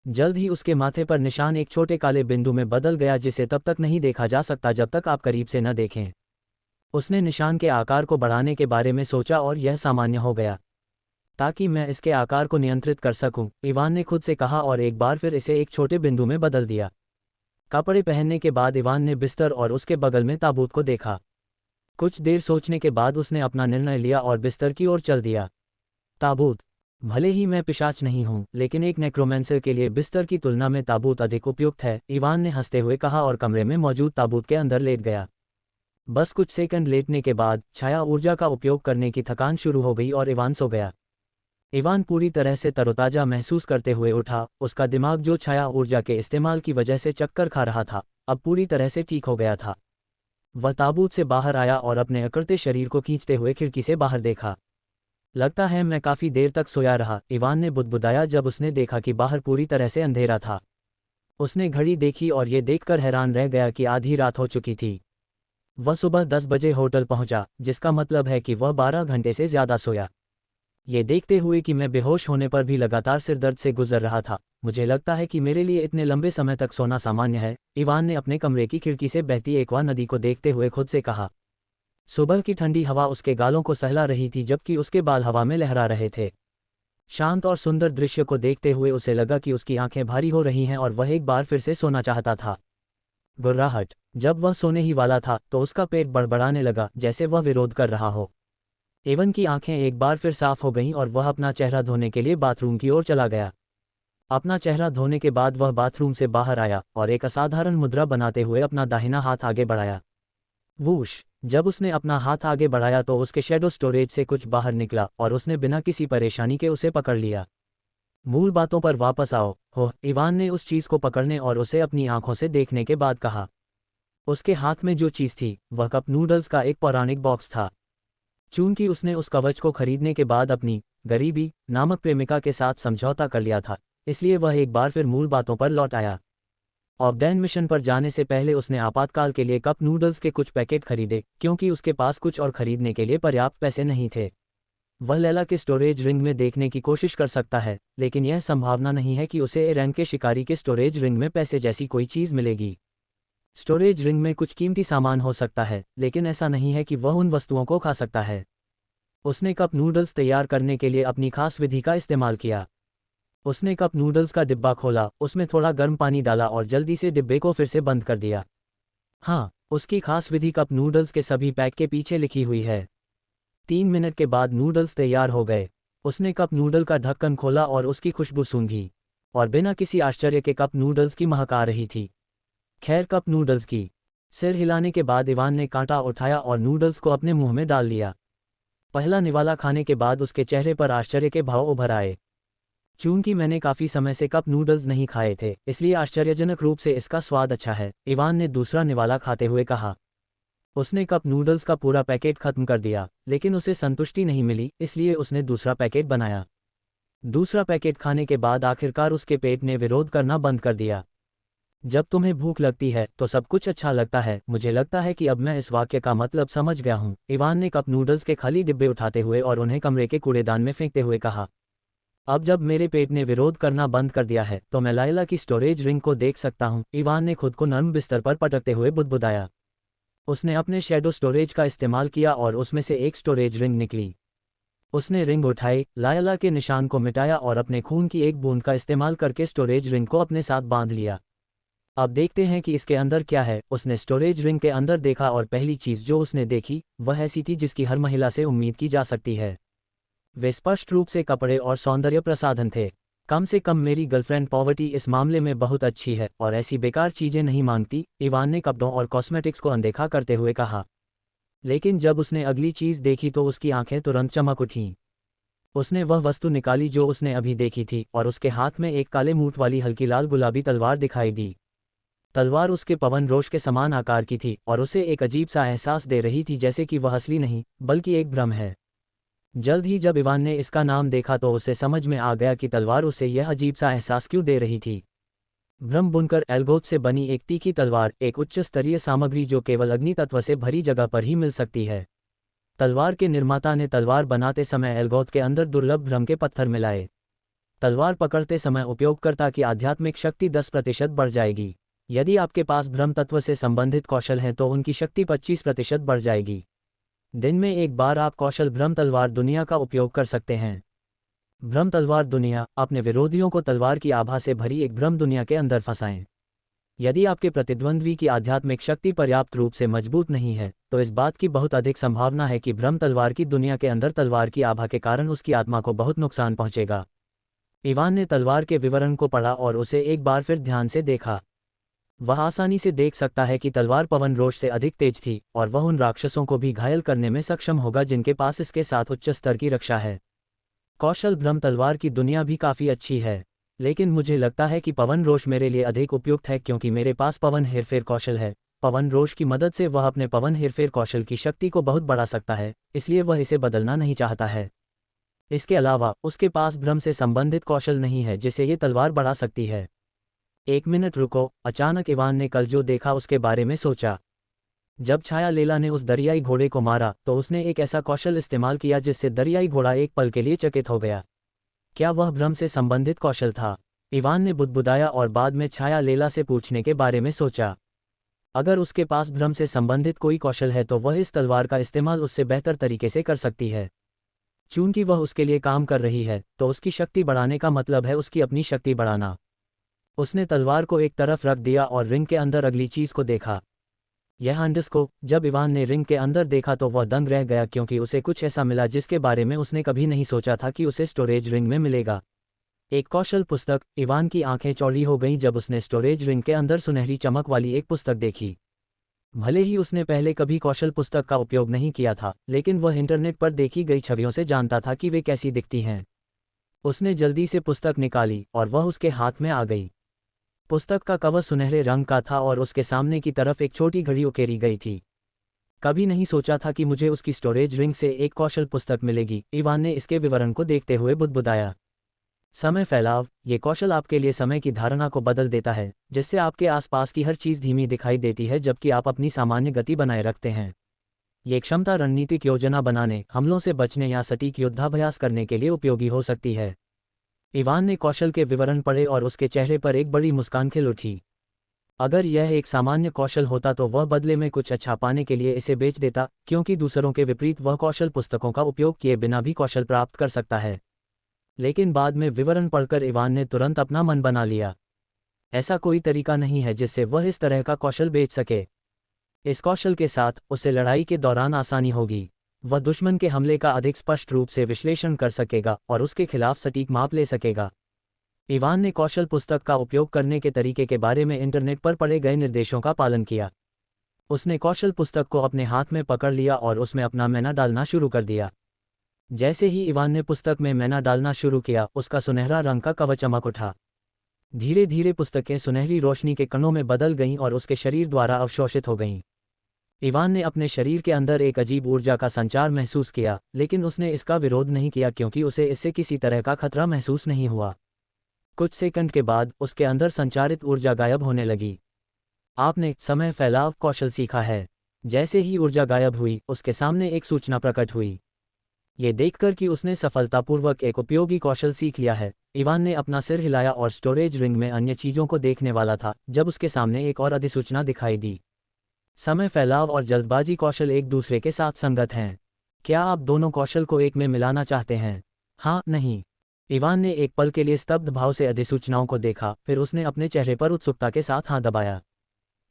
जल्द ही उसके माथे पर निशान एक छोटे काले बिंदु में बदल गया जिसे तब तक नहीं देखा जा सकता जब तक आप करीब से न देखें। उसने निशान के आकार को बढ़ाने के बारे में सोचा और यह सामान्य हो गया। ताकि मैं इसके आकार को नियंत्रित कर सकूं, इवान ने खुद से कहा और एक बार फिर इसे एक छोटे बिंदु में बदल दिया। कपड़े पहनने के बाद इवान ने बिस्तर और उसके बगल में ताबूत को देखा। कुछ देर सोचने के बाद उसने अपना निर्णय लिया और बिस्तर की ओर चल दिया। ताबूत। भले ही मैं पिशाच नहीं हूं, लेकिन एक नेक्रोमेंसर के लिए बिस्तर की तुलना में ताबूत अधिक उपयुक्त है, इवान ने हंसते हुए कहा और कमरे में मौजूद ताबूत के अंदर लेट गया। बस कुछ सेकंड लेटने के बाद छाया ऊर्जा का उपयोग करने की थकान शुरू हो गई और इवान सो गया। इवान पूरी तरह से तरोताजा महसूस करते हुए उठा। उसका दिमाग जो छाया ऊर्जा के इस्तेमाल की वजह से चक्कर खा रहा था, अब पूरी तरह से ठीक हो गया था। वह ताबूत से बाहर आया और अपने अकड़ते शरीर को खींचते हुए खिड़की से बाहर देखा। लगता है मैं काफ़ी देर तक सोया रहा, इवान ने बुदबुदाया जब उसने देखा कि बाहर पूरी तरह से अंधेरा था। उसने घड़ी देखी और ये देखकर हैरान रह गया कि आधी रात हो चुकी थी। वह सुबह 10 बजे होटल पहुंचा, जिसका मतलब है कि वह 12 घंटे से ज़्यादा सोया। ये देखते हुए कि मैं बेहोश होने पर भी लगातार सिरदर्द से गुजर रहा था, मुझे लगता है कि मेरे लिए इतने लंबे समय तक सोना सामान्य है, इवान ने अपने कमरे की खिड़की से बहती एक्वा नदी को देखते हुए खुद से कहा। सुबह की ठंडी हवा उसके गालों को सहला रही थी जबकि उसके बाल हवा में लहरा रहे थे। शांत और सुंदर दृश्य को देखते हुए उसे लगा कि उसकी आंखें भारी हो रही हैं और वह एक बार फिर से सोना चाहता था। गुर्राहट। जब वह सोने ही वाला था तो उसका पेट बड़बड़ाने लगा जैसे वह विरोध कर रहा हो। एवन की आंखें एक बार फिर साफ हो गईं और वह अपना चेहरा धोने के लिए बाथरूम की ओर चला गया। अपना चेहरा धोने के बाद वह बाथरूम से बाहर आया और एक असाधारण मुद्रा बनाते हुए अपना दाहिना हाथ आगे बढ़ाया। वूश। जब उसने अपना हाथ आगे बढ़ाया तो उसके शैडो स्टोरेज से कुछ बाहर निकला और उसने बिना किसी परेशानी के उसे पकड़ लिया। मूल बातों पर वापस आओ, हो, इवान ने उस चीज़ को पकड़ने और उसे अपनी आंखों से देखने के बाद कहा। उसके हाथ में जो चीज़ थी वह कप नूडल्स का एक पौराणिक बॉक्स था। चूंकि उसने उस कवच को खरीदने के बाद अपनी गरीबी नामक प्रेमिका के साथ समझौता कर लिया था, इसलिए वह एक बार फिर मूल बातों पर लौट आया। ऑकडेन मिशन पर जाने से पहले उसने आपातकाल के लिए कप नूडल्स के कुछ पैकेट खरीदे क्योंकि उसके पास कुछ और खरीदने के लिए पर्याप्त पैसे नहीं थे। वह लैला के स्टोरेज रिंग में देखने की कोशिश कर सकता है, लेकिन यह संभावना नहीं है कि उसे ए रैंक के शिकारी के स्टोरेज रिंग में पैसे जैसी कोई चीज़ मिलेगी। स्टोरेज रिंग में कुछ कीमती सामान हो सकता है, लेकिन ऐसा नहीं है कि वह उन वस्तुओं को खा सकता है। उसने कप नूडल्स तैयार करने के लिए अपनी खास विधि का इस्तेमाल किया। उसने कप नूडल्स का डिब्बा खोला, उसमें थोड़ा गर्म पानी डाला और जल्दी से डिब्बे को फिर से बंद कर दिया। हाँ, उसकी खास विधि कप नूडल्स के सभी पैक के पीछे लिखी हुई है। 3 मिनट के बाद नूडल्स तैयार हो गए। उसने कप नूडल का ढक्कन खोला और उसकी खुशबू सूंघी, और बिना किसी आश्चर्य के कप नूडल्स की महक आ रही थी। खैर, कप नूडल्स की। सिर हिलाने के बाद इवान ने कांटा उठाया और नूडल्स को अपने मुंह में डाल लिया। पहला निवाला खाने के बाद उसके चेहरे पर आश्चर्य के भाव उभर आए। चूंकि मैंने काफी समय से कप नूडल्स नहीं खाए थे, इसलिए आश्चर्यजनक रूप से इसका स्वाद अच्छा है, इवान ने दूसरा निवाला खाते हुए कहा। उसने कप नूडल्स का पूरा पैकेट खत्म कर दिया, लेकिन उसे संतुष्टि नहीं मिली, इसलिए उसने दूसरा पैकेट बनाया। दूसरा पैकेट खाने के बाद आखिरकार उसके पेट ने विरोध करना बंद कर दिया। जब तुम्हें भूख लगती है तो सब कुछ अच्छा लगता है। मुझे लगता है कि अब मैं इस वाक्य का मतलब समझ गया हूँ, इवान ने कप नूडल्स के खाली डिब्बे उठाते हुए और उन्हें कमरे के कूड़ेदान में फेंकते हुए कहा। अब जब मेरे पेट ने विरोध करना बंद कर दिया है तो मैं लायला की स्टोरेज रिंग को देख सकता हूँ, इवान ने खुद को नर्म बिस्तर पर पटकते हुए बुदबुदाया। उसने अपने शैडो स्टोरेज का इस्तेमाल किया और उसमें से एक स्टोरेज रिंग निकली। उसने रिंग उठाई, लायला के निशान को मिटाया और अपने खून की एक बूंद का इस्तेमाल करके स्टोरेज रिंग को अपने साथ बांध लिया। अब देखते हैं कि इसके अंदर क्या है। उसने स्टोरेज रिंग के अंदर देखा और पहली चीज जो उसने देखी वह ऐसी थी जिसकी हर महिला से उम्मीद की जा सकती है। वे स्पष्ट रूप से कपड़े और सौंदर्य प्रसाधन थे। कम से कम मेरी गर्लफ्रेंड पॉवर्टी इस मामले में बहुत अच्छी है और ऐसी बेकार चीजें नहीं मांगती, इवान ने कपड़ों और कॉस्मेटिक्स को अनदेखा करते हुए कहा। लेकिन जब उसने अगली चीज देखी तो उसकी आंखें तुरंत चमक उठीं। उसने वह वस्तु निकाली जो उसने अभी देखी थी और उसके हाथ में एक काले मूठ वाली हल्की लाल गुलाबी तलवार दिखाई दी। तलवार उसके पवन रोष के समान आकार की थी और उसे एक अजीब सा एहसास दे रही थी, जैसे कि वह असली नहीं बल्कि एक भ्रम है। जल्द ही जब इवान ने इसका नाम देखा तो उसे समझ में आ गया कि तलवार उसे यह अजीब सा एहसास क्यों दे रही थी। भ्रम बुनकर एल्गोथ से बनी एक तीखी तलवार, एक उच्च स्तरीय सामग्री जो केवल अग्नि तत्व से भरी जगह पर ही मिल सकती है। तलवार के निर्माता ने तलवार बनाते समय एल्गोथ के अंदर दुर्लभ भ्रम के पत्थर मिलाए। तलवार पकड़ते समय उपयोगकर्ता की आध्यात्मिक शक्ति 10% बढ़ जाएगी। यदि आपके पास भ्रम तत्व से संबंधित कौशल हैं तो उनकी शक्ति 25% बढ़ जाएगी। दिन में एक बार आप कौशल भ्रम तलवार दुनिया का उपयोग कर सकते हैं। भ्रम तलवार दुनिया, अपने विरोधियों को तलवार की आभा से भरी एक भ्रम दुनिया के अंदर फंसाएं। यदि आपके प्रतिद्वंद्वी की आध्यात्मिक शक्ति पर्याप्त रूप से मजबूत नहीं है तो इस बात की बहुत अधिक संभावना है कि भ्रम तलवार की दुनिया के अंदर तलवार की आभा के कारण उसकी आत्मा को बहुत नुकसान पहुंचेगा। इवान ने तलवार के विवरण को पढ़ा और उसे एक बार फिर ध्यान से देखा। वह आसानी से देख सकता है कि तलवार पवन रोष से अधिक तेज थी और वह उन राक्षसों को भी घायल करने में सक्षम होगा जिनके पास इसके साथ उच्च स्तर की रक्षा है। कौशल भ्रम तलवार की दुनिया भी काफ़ी अच्छी है, लेकिन मुझे लगता है कि पवन रोष मेरे लिए अधिक उपयुक्त है क्योंकि मेरे पास पवन हेरफेर कौशल है। पवन रोष की मदद से वह अपने पवन हेरफेर कौशल की शक्ति को बहुत बढ़ा सकता है, इसलिए वह इसे बदलना नहीं चाहता है। इसके अलावा उसके पास भ्रम से संबंधित कौशल नहीं है जिसे ये तलवार बढ़ा सकती है। 1 मिनट रुको, अचानक इवान ने कल जो देखा उसके बारे में सोचा। जब छाया लेला ने उस दरियाई घोड़े को मारा तो उसने एक ऐसा कौशल इस्तेमाल किया जिससे दरियाई घोड़ा एक पल के लिए चकित हो गया। क्या वह भ्रम से संबंधित कौशल था? इवान ने बुदबुदाया और बाद में छाया लेला से पूछने के बारे में सोचा। अगर उसके पास भ्रम से संबंधित कोई कौशल है तो वह इस तलवार का इस्तेमाल उससे बेहतर तरीके से कर सकती है। चूंकि वह उसके लिए काम कर रही है तो उसकी शक्ति बढ़ाने का मतलब है उसकी अपनी शक्ति बढ़ाना। उसने तलवार को एक तरफ रख दिया और रिंग के अंदर अगली चीज को देखा। यह अंडरस्कोप। जब इवान ने रिंग के अंदर देखा तो वह दंग रह गया क्योंकि उसे कुछ ऐसा मिला जिसके बारे में उसने कभी नहीं सोचा था कि उसे स्टोरेज रिंग में मिलेगा। एक कौशल पुस्तक। इवान की आंखें चौड़ी हो गईं जब उसने स्टोरेज रिंग के अंदर सुनहरी चमक वाली एक पुस्तक देखी। भले ही उसने पहले कभी कौशल पुस्तक का उपयोग नहीं किया था, लेकिन वह इंटरनेट पर देखी गई छवियों से जानता था कि वे कैसी दिखती हैं। उसने जल्दी से पुस्तक निकाली और वह उसके हाथ में आ गई। पुस्तक का कवर सुनहरे रंग का था और उसके सामने की तरफ एक छोटी घड़ी उकेरी गई थी। कभी नहीं सोचा था कि मुझे उसकी स्टोरेज रिंग से एक कौशल पुस्तक मिलेगी, इवान ने इसके विवरण को देखते हुए बुदबुदाया। समय फैलाव। ये कौशल आपके लिए समय की धारणा को बदल देता है, जिससे आपके आसपास की हर चीज़ धीमी दिखाई देती है जबकि आप अपनी सामान्य गति बनाए रखते हैं। ये क्षमता रणनीतिक योजना बनाने, हमलों से बचने या सटीक युद्धाभ्यास करने के लिए उपयोगी हो सकती है। इवान ने कौशल के विवरण पढ़े और उसके चेहरे पर एक बड़ी मुस्कान खिल उठी। अगर यह एक सामान्य कौशल होता तो वह बदले में कुछ अच्छा पाने के लिए इसे बेच देता, क्योंकि दूसरों के विपरीत वह कौशल पुस्तकों का उपयोग किए बिना भी कौशल प्राप्त कर सकता है। लेकिन बाद में विवरण पढ़कर इवान ने तुरंत अपना मन बना लिया। ऐसा कोई तरीका नहीं है जिससे वह इस तरह का कौशल बेच सके। इस कौशल के साथ उसे लड़ाई के दौरान आसानी होगी। वह दुश्मन के हमले का अधिक स्पष्ट रूप से विश्लेषण कर सकेगा और उसके खिलाफ सटीक माप ले सकेगा। इवान ने कौशल पुस्तक का उपयोग करने के तरीके के बारे में इंटरनेट पर पढ़े गए निर्देशों का पालन किया। उसने कौशल पुस्तक को अपने हाथ में पकड़ लिया और उसमें अपना मैना डालना शुरू कर दिया। जैसे ही इवान ने पुस्तक में मैना डालना शुरू किया, उसका सुनहरा रंग का कवच चमक उठा। धीरे धीरे पुस्तकें सुनहरी रोशनी के कणों में बदल गईं और उसके शरीर द्वारा अवशोषित हो गईं। इवान ने अपने शरीर के अंदर एक अजीब ऊर्जा का संचार महसूस किया, लेकिन उसने इसका विरोध नहीं किया क्योंकि उसे इससे किसी तरह का खतरा महसूस नहीं हुआ। कुछ सेकंड के बाद उसके अंदर संचारित ऊर्जा गायब होने लगी। आपने समय फैलाव कौशल सीखा है। जैसे ही ऊर्जा गायब हुई, उसके सामने एक सूचना प्रकट हुई। ये देखकर कि उसने सफलतापूर्वक एक उपयोगी कौशल सीख लिया है, इवान ने अपना सिर हिलाया और स्टोरेज रिंग में अन्य चीज़ों को देखने वाला था जब उसके सामने एक और अधिसूचना दिखाई दी। समय फैलाव और जल्दबाजी कौशल एक दूसरे के साथ संगत हैं। क्या आप दोनों कौशल को एक में मिलाना चाहते हैं? हाँ, नहीं। इवान ने एक पल के लिए स्तब्ध भाव से अधिसूचनाओं को देखा, फिर उसने अपने चेहरे पर उत्सुकता के साथ हाथ दबाया।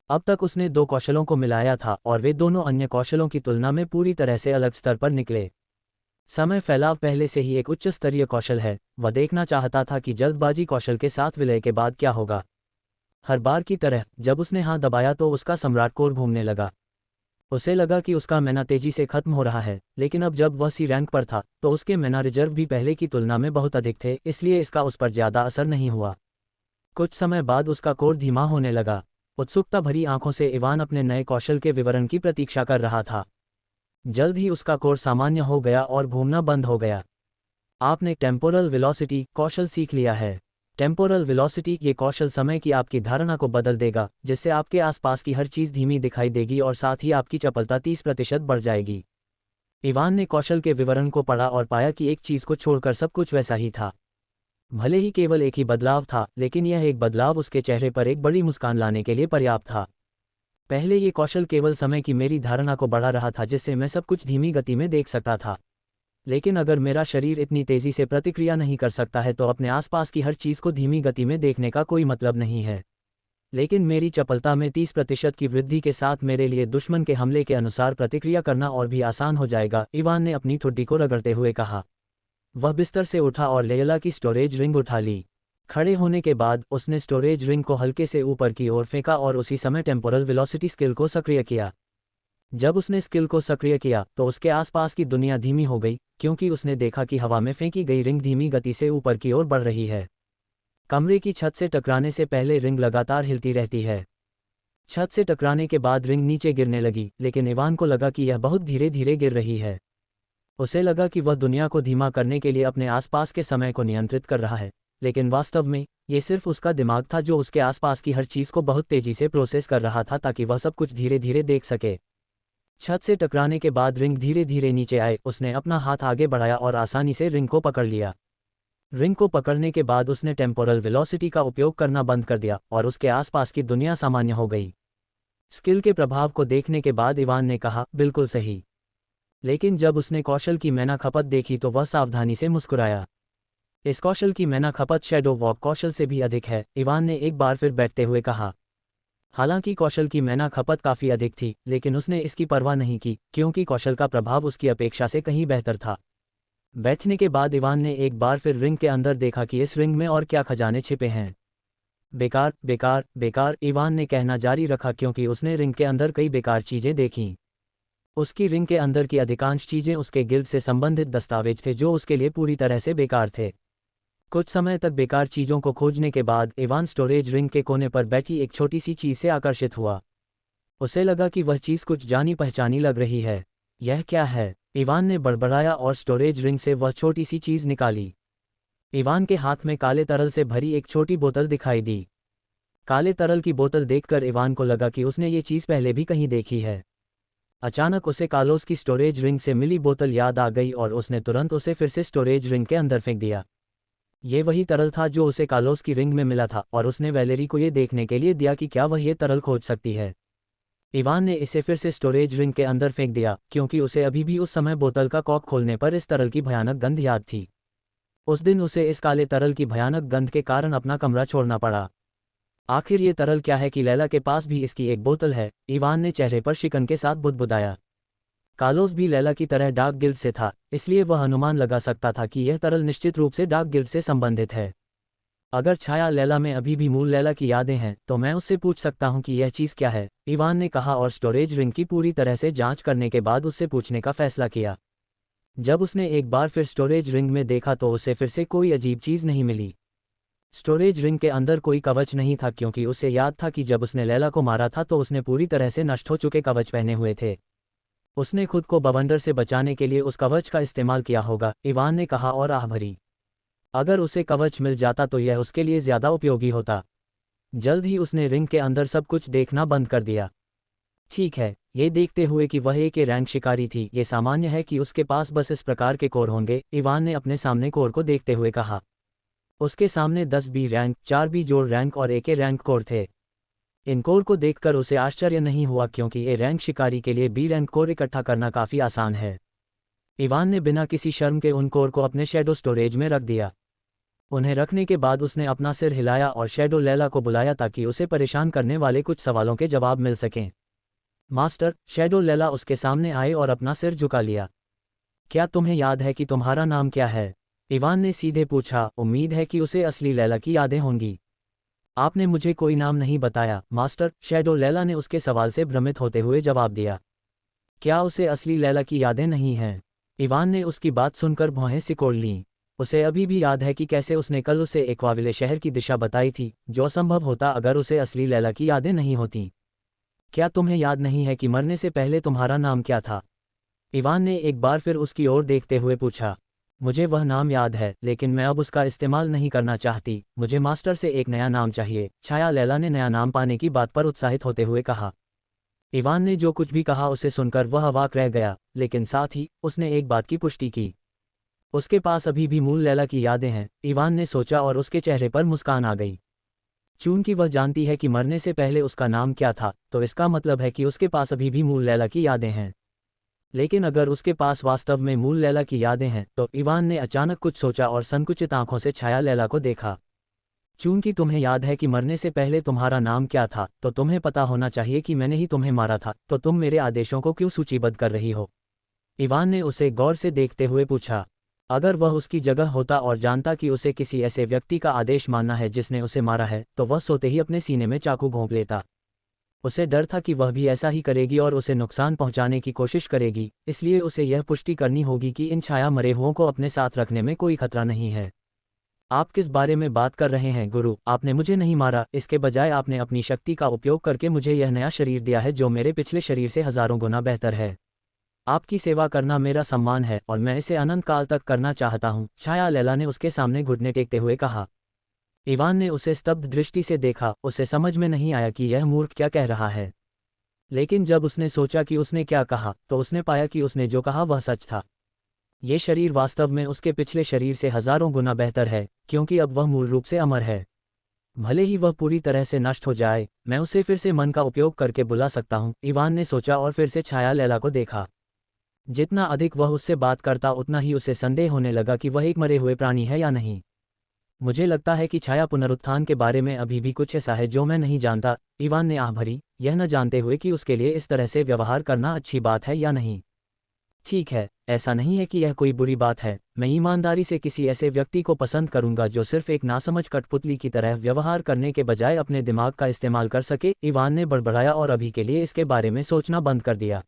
अब तक उसने दो कौशलों को मिलाया था और वे दोनों अन्य कौशलों की तुलना में पूरी तरह से अलग स्तर पर निकले। समय फैलाव पहले से ही एक उच्च स्तरीय कौशल है। वह देखना चाहता था कि जल्दबाजी कौशल के साथ विलय के बाद क्या होगा। हर बार की तरह जब उसने हाथ दबाया तो उसका सम्राट कोर घूमने लगा। उसे लगा कि उसका मैना तेजी से खत्म हो रहा है, लेकिन अब जब वह सी रैंक पर था तो उसके मैना रिजर्व भी पहले की तुलना में बहुत अधिक थे, इसलिए इसका उस पर ज़्यादा असर नहीं हुआ। कुछ समय बाद उसका कोर धीमा होने लगा। उत्सुकता भरी आंखों से इवान अपने नए कौशल के विवरण की प्रतीक्षा कर रहा था। जल्द ही उसका कोर सामान्य हो गया और घूमना बंद हो गया। आपने टेम्पोरल वेलोसिटी कौशल सीख लिया है। टेम्पोरल वेलोसिटी ये कौशल समय की आपकी धारणा को बदल देगा, जिससे आपके आसपास की हर चीज़ धीमी दिखाई देगी और साथ ही आपकी चपलता 30% बढ़ जाएगी। इवान ने कौशल के विवरण को पढ़ा और पाया कि एक चीज़ को छोड़कर सब कुछ वैसा ही था। भले ही केवल एक ही बदलाव था, लेकिन यह एक बदलाव उसके चेहरे पर एक बड़ी मुस्कान लाने के लिए पर्याप्त था। पहले ये कौशल केवल समय की मेरी धारणा को बढ़ा रहा था, जिससे मैं सब कुछ धीमी गति में देख सकता था। लेकिन अगर मेरा शरीर इतनी तेज़ी से प्रतिक्रिया नहीं कर सकता है तो अपने आसपास की हर चीज़ को धीमी गति में देखने का कोई मतलब नहीं है। लेकिन मेरी चपलता में 30% की वृद्धि के साथ मेरे लिए दुश्मन के हमले के अनुसार प्रतिक्रिया करना और भी आसान हो जाएगा, इवान ने अपनी ठुड्डी को रगड़ते हुए कहा। वह बिस्तर से उठा और लेयला की स्टोरेज रिंग उठा ली। खड़े होने के बाद उसने स्टोरेज रिंग को हल्के से ऊपर की ओर फेंका और उसी समय टेम्पोरल वेलोसिटी स्किल को सक्रिय किया। जब उसने स्किल को सक्रिय किया तो उसके आसपास की दुनिया धीमी हो गई, क्योंकि उसने देखा कि हवा में फेंकी गई रिंग धीमी गति से ऊपर की ओर बढ़ रही है। कमरे की छत से टकराने से पहले रिंग लगातार हिलती रहती है। छत से टकराने के बाद रिंग नीचे गिरने लगी, लेकिन इवान को लगा कि यह बहुत धीरे धीरे गिर रही है। उसे लगा कि वह दुनिया को धीमा करने के लिए अपने आसपास के समय को नियंत्रित कर रहा है, लेकिन वास्तव में ये सिर्फ उसका दिमाग था जो उसके आसपास की हर चीज़ को बहुत तेज़ी से प्रोसेस कर रहा था ताकि वह सब कुछ धीरे धीरे देख सके। छत से टकराने के बाद रिंग धीरे धीरे नीचे आए। उसने अपना हाथ आगे बढ़ाया और आसानी से रिंग को पकड़ लिया। रिंग को पकड़ने के बाद उसने टेम्पोरल वेलोसिटी का उपयोग करना बंद कर दिया और उसके आसपास की दुनिया सामान्य हो गई। स्किल के प्रभाव को देखने के बाद इवान ने कहा, बिल्कुल सही। लेकिन जब उसने कौशल की मैना खपत देखी तो वह सावधानी से मुस्कुराया। इस कौशल की मैना खपत शैडो वॉक कौशल से भी अधिक है, इवान ने एक बार फिर बैठते हुए कहा। हालांकि कौशल की मैना खपत काफ़ी अधिक थी, लेकिन उसने इसकी परवाह नहीं की क्योंकि कौशल का प्रभाव उसकी अपेक्षा से कहीं बेहतर था। बैठने के बाद इवान ने एक बार फिर रिंग के अंदर देखा कि इस रिंग में और क्या खजाने छिपे हैं। बेकार बेकार बेकार, इवान ने कहना जारी रखा क्योंकि उसने रिंग के अंदर कई बेकार चीज़ें देखीं। उसकी रिंग के अंदर की अधिकांश चीज़ें उसके गिल्ड से संबंधित दस्तावेज थे जो उसके लिए पूरी तरह से बेकार थे। कुछ समय तक बेकार चीज़ों को खोजने के बाद इवान स्टोरेज रिंग के कोने पर बैठी एक छोटी सी चीज़ से आकर्षित हुआ। उसे लगा कि वह चीज़ कुछ जानी पहचानी लग रही है। यह क्या है? इवान ने बड़बड़ाया और स्टोरेज रिंग से वह छोटी सी चीज़ निकाली। इवान के हाथ में काले तरल से भरी एक छोटी बोतल दिखाई दी। काले तरल की बोतल देखकर इवान को लगा कि उसने ये चीज़ पहले भी कहीं देखी है। अचानक उसे कार्लोस की स्टोरेज रिंग से मिली बोतल याद आ गई और उसने तुरंत उसे फिर से स्टोरेज रिंग के अंदर फेंक दिया। ये वही तरल था जो उसे कार्लोस की रिंग में मिला था और उसने वैलेरी को ये देखने के लिए दिया कि क्या वह ये तरल खोज सकती है। इवान ने इसे फिर से स्टोरेज रिंग के अंदर फेंक दिया क्योंकि उसे अभी भी उस समय बोतल का कॉर्क खोलने पर इस तरल की भयानक गंध याद थी। उस दिन उसे इस काले तरल की भयानक गंध के कारण अपना कमरा छोड़ना पड़ा। आखिर ये तरल क्या है कि लैला के पास भी इसकी एक बोतल है, इवान ने चेहरे पर शिकन के साथ बुदबुदाया। कार्लोस भी लैला की तरह डार्क गिल्ड से था, इसलिए वह अनुमान लगा सकता था कि यह तरल निश्चित रूप से डार्क गिल्ड से संबंधित है। अगर छाया लैला में अभी भी मूल लैला की यादें हैं तो मैं उससे पूछ सकता हूं कि यह चीज़ क्या है, इवान ने कहा और स्टोरेज रिंग की पूरी तरह से जांच करने के बाद उससे पूछने का फैसला किया। जब उसने एक बार फिर स्टोरेज रिंग में देखा तो उसे फिर से कोई अजीब चीज़ नहीं मिली। स्टोरेज रिंग के अंदर कोई कवच नहीं था क्योंकि उसे याद था कि जब उसने लैला को मारा था तो उसने पूरी तरह से नष्ट हो चुके कवच पहने हुए थे। उसने खुद को बवंडर से बचाने के लिए उस कवच का इस्तेमाल किया होगा, इवान ने कहा और आह भरी। अगर उसे कवच मिल जाता तो यह उसके लिए ज़्यादा उपयोगी होता। जल्द ही उसने रिंग के अंदर सब कुछ देखना बंद कर दिया। ठीक है, ये देखते हुए कि वह एक रैंक शिकारी थी, ये सामान्य है कि उसके पास बस इस प्रकार के कोर होंगे, इवान ने अपने सामने कोर को देखते हुए कहा। उसके सामने 10 बी रैंक, 4 बी जोड़ रैंक और एक ए रैंक कोर थे। इन कोर को देखकर उसे आश्चर्य नहीं हुआ क्योंकि ए रैंक शिकारी के लिए बी रैंक कोर इकट्ठा करना काफ़ी आसान है। इवान ने बिना किसी शर्म के उन कोर को अपने शैडो स्टोरेज में रख दिया। उन्हें रखने के बाद उसने अपना सिर हिलाया और शैडो लैला को बुलाया ताकि उसे परेशान करने वाले कुछ सवालों के जवाब मिल सकें। मास्टर, शैडो लैला उसके सामने आए और अपना सिर झुका लिया। क्या तुम्हें याद है कि तुम्हारा नाम क्या है? इवान ने सीधे पूछा, उम्मीद है कि उसे असली लैला की यादें होंगी। आपने मुझे कोई नाम नहीं बताया, मास्टर, शैडो लैला ने उसके सवाल से भ्रमित होते हुए जवाब दिया। क्या उसे असली लैला की यादें नहीं हैं? इवान ने उसकी बात सुनकर भौहें सिकोड़ लीं। उसे अभी भी याद है कि कैसे उसने कल उसे एक्वाविले शहर की दिशा बताई थी, जो असंभव होता अगर उसे असली लैला की यादें नहीं होतीं। क्या तुम्हें याद नहीं है कि मरने से पहले तुम्हारा नाम क्या था? इवान ने एक बार फिर उसकी ओर देखते हुए पूछा। मुझे वह नाम याद है, लेकिन मैं अब उसका इस्तेमाल नहीं करना चाहती, मुझे मास्टर से एक नया नाम चाहिए, छाया लैला ने नया नाम पाने की बात पर उत्साहित होते हुए कहा। इवान ने जो कुछ भी कहा उसे सुनकर वह अवाक रह गया, लेकिन साथ ही उसने एक बात की पुष्टि की। उसके पास अभी भी मूल लैला की यादें हैं, इवान ने सोचा और उसके चेहरे पर मुस्कान आ गई। चूंकि वह जानती है कि मरने से पहले उसका नाम क्या था, तो इसका मतलब है कि उसके पास अभी भी मूल लैला की यादें हैं। लेकिन अगर उसके पास वास्तव में मूल लैला की यादें हैं, तो इवान ने अचानक कुछ सोचा और संकुचित आंखों से छाया लैला को देखा। चूंकि तुम्हें याद है कि मरने से पहले तुम्हारा नाम क्या था, तो तुम्हें पता होना चाहिए कि मैंने ही तुम्हें मारा था, तो तुम मेरे आदेशों को क्यों सूचीबद्ध कर रही हो? इवान ने उसे गौर से देखते हुए पूछा। अगर वह उसकी जगह होता और जानता कि उसे किसी ऐसे व्यक्ति का आदेश मानना है जिसने उसे मारा है, तो वह सोते ही अपने सीने में चाकू घोंप लेता। उसे डर था कि वह भी ऐसा ही करेगी और उसे नुकसान पहुंचाने की कोशिश करेगी, इसलिए उसे यह पुष्टि करनी होगी कि इन छाया मरे हुओं को अपने साथ रखने में कोई खतरा नहीं है। आप किस बारे में बात कर रहे हैं गुरु? आपने मुझे नहीं मारा, इसके बजाय आपने अपनी शक्ति का उपयोग करके मुझे यह नया शरीर दिया है जो मेरे पिछले शरीर से हजारों गुना बेहतर है। आपकी सेवा करना मेरा सम्मान है और मैं इसे अनंत काल तक करना चाहता हूँ, छाया लैला ने उसके सामने घुटने टेकते हुए कहा। इवान ने उसे स्तब्ध दृष्टि से देखा, उसे समझ में नहीं आया कि यह मूर्ख क्या कह रहा है। लेकिन जब उसने सोचा कि उसने क्या कहा, तो उसने पाया कि उसने जो कहा वह सच था। ये शरीर वास्तव में उसके पिछले शरीर से हजारों गुना बेहतर है, क्योंकि अब वह मूल रूप से अमर है। भले ही वह पूरी तरह से नष्ट हो जाए, मैं उसे फिर से मन का उपयोग करके बुला सकता हूँ, इवान ने सोचा और फिर से छाया लैला को देखा। जितना अधिक वह उससे बात करता उतना ही उसे संदेह होने लगा कि वह एक मरे हुए प्राणी है या नहीं। मुझे लगता है कि छाया पुनरुत्थान के बारे में अभी भी कुछ ऐसा है जो मैं नहीं जानता, इवान ने आह भरी, यह न जानते हुए कि उसके लिए इस तरह से व्यवहार करना अच्छी बात है या नहीं। ठीक है, ऐसा नहीं है कि यह कोई बुरी बात है, मैं ईमानदारी से किसी ऐसे व्यक्ति को पसंद करूंगा जो सिर्फ एक नासमझ कठपुतली की तरह व्यवहार करने के बजाय अपने दिमाग का इस्तेमाल कर सके, इवान ने बड़बड़ाया और अभी के लिए इसके बारे में सोचना बंद कर दिया।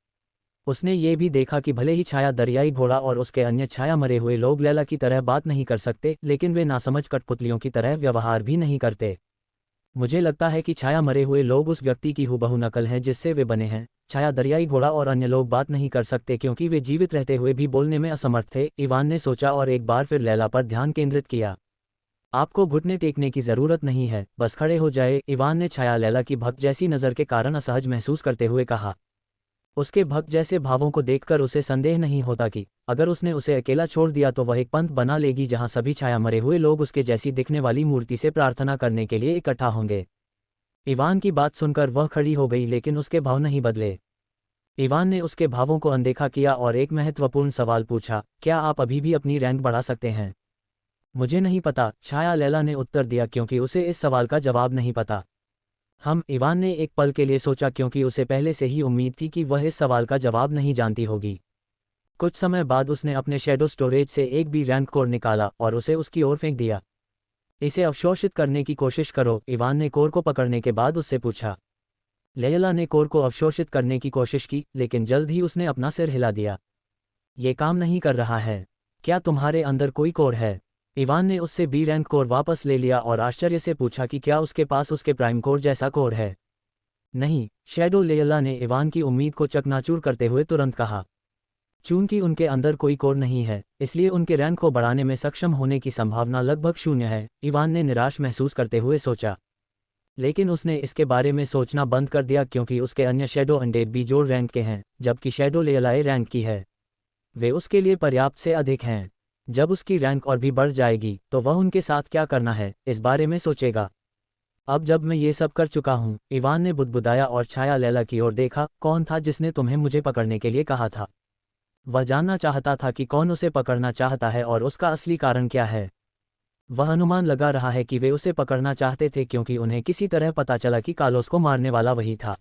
उसने ये भी देखा कि भले ही छाया दरियाई घोड़ा और उसके अन्य छाया मरे हुए लोग लैला की तरह बात नहीं कर सकते, लेकिन वे नासमझ कठपुतलियों की तरह व्यवहार भी नहीं करते। मुझे लगता है कि छाया मरे हुए लोग उस व्यक्ति की हूबहू नकल हैं जिससे वे बने हैं। छाया दरियाई घोड़ा और अन्य लोग बात नहीं कर सकते क्योंकि वे जीवित रहते हुए भी बोलने में असमर्थ थे, इवान ने सोचा और एक बार फिर लैला पर ध्यान केंद्रित किया। आपको घुटने टेकने की जरूरत नहीं है, बस खड़े हो जाए, इवान ने छाया लैला की भक्त जैसी नज़र के कारण असहज महसूस करते हुए कहा। उसके भक्त जैसे भावों को देखकर उसे संदेह नहीं होता कि अगर उसने उसे अकेला छोड़ दिया तो वह एक पंथ बना लेगी जहां सभी छाया मरे हुए लोग उसके जैसी दिखने वाली मूर्ति से प्रार्थना करने के लिए इकट्ठा होंगे। इवान की बात सुनकर वह खड़ी हो गई, लेकिन उसके भाव नहीं बदले। इवान ने उसके भावों को अनदेखा किया और एक महत्वपूर्ण सवाल पूछा, क्या आप अभी भी अपनी रैंक बढ़ा सकते हैं? मुझे नहीं पता, छाया लैला ने उत्तर दिया क्योंकि उसे इस सवाल का जवाब नहीं पता। इवान ने एक पल के लिए सोचा क्योंकि उसे पहले से ही उम्मीद थी कि वह इस सवाल का जवाब नहीं जानती होगी। कुछ समय बाद उसने अपने शैडो स्टोरेज से एक बी रैंक कोर निकाला और उसे उसकी ओर फेंक दिया। इसे अवशोषित करने की कोशिश करो, इवान ने कोर को पकड़ने के बाद उससे पूछा। लेयला ने कोर को अवशोषित करने की कोशिश की, लेकिन जल्द ही उसने अपना सिर हिला दिया। ये काम नहीं कर रहा है। क्या तुम्हारे अंदर कोई कोर है? इवान ने उससे बी रैंक कोर वापस ले लिया और आश्चर्य से पूछा कि क्या उसके पास उसके प्राइम कोर जैसा कोर है। नहीं, शैडो लेयला ने इवान की उम्मीद को चकनाचूर करते हुए तुरंत कहा। चूंकि उनके अंदर कोई कोर नहीं है, इसलिए उनके रैंक को बढ़ाने में सक्षम होने की संभावना लगभग शून्य है, इवान ने निराश महसूस करते हुए सोचा। लेकिन उसने इसके बारे में सोचना बंद कर दिया क्योंकि उसके अन्य शैडो अनडेड भी जोड़ रैंक के हैं, जबकि शैडो लेयलाए रैंक की है। वे उसके लिए पर्याप्त से अधिक हैं। जब उसकी रैंक और भी बढ़ जाएगी तो वह उनके साथ क्या करना है, इस बारे में सोचेगा। अब जब मैं ये सब कर चुका हूँ, इवान ने बुदबुदाया और छाया लैला की ओर देखा। कौन था जिसने तुम्हें मुझे पकड़ने के लिए कहा था? वह जानना चाहता था कि कौन उसे पकड़ना चाहता है और उसका असली कारण क्या है। वह अनुमान लगा रहा है कि वे उसे पकड़ना चाहते थे क्योंकि उन्हें किसी तरह पता चला कि कार्लोस को मारने वाला वही था।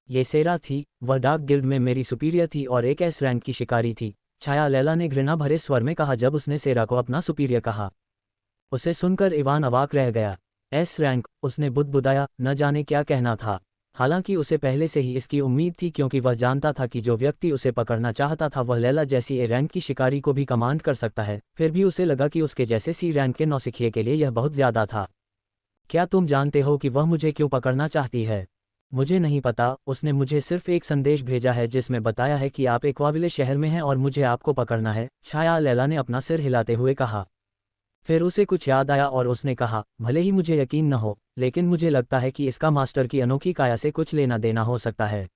ये सेरा थी, वह डार्क गिल्ड में मेरी सुपीरियर थी और एक एस रैंक की शिकारी थी, छाया लैला ने घृणा भरे स्वर में कहा जब उसने सेरा को अपना सुपीरियर कहा। उसे सुनकर इवान अवाक रह गया। एस रैंक, उसने बुदबुदाया, न जाने क्या कहना था। हालांकि उसे पहले से ही इसकी उम्मीद थी क्योंकि वह जानता था कि जो व्यक्ति उसे पकड़ना चाहता था वह लैला जैसी ए रैंक की शिकारी को भी कमांड कर सकता है। फिर भी उसे लगा कि उसके जैसे सी रैंक के नौसिखिए के लिए यह बहुत ज़्यादा था। क्या तुम जानते हो कि वह मुझे क्यों पकड़ना चाहती है? मुझे नहीं पता, उसने मुझे सिर्फ एक संदेश भेजा है जिसमें बताया है कि आप एक्वाविले शहर में हैं और मुझे आपको पकड़ना है, छाया लैला ने अपना सिर हिलाते हुए कहा। फिर उसे कुछ याद आया और उसने कहा, भले ही मुझे यकीन न हो, लेकिन मुझे लगता है कि इसका मास्टर की अनोखी काया से कुछ लेना देना हो सकता है।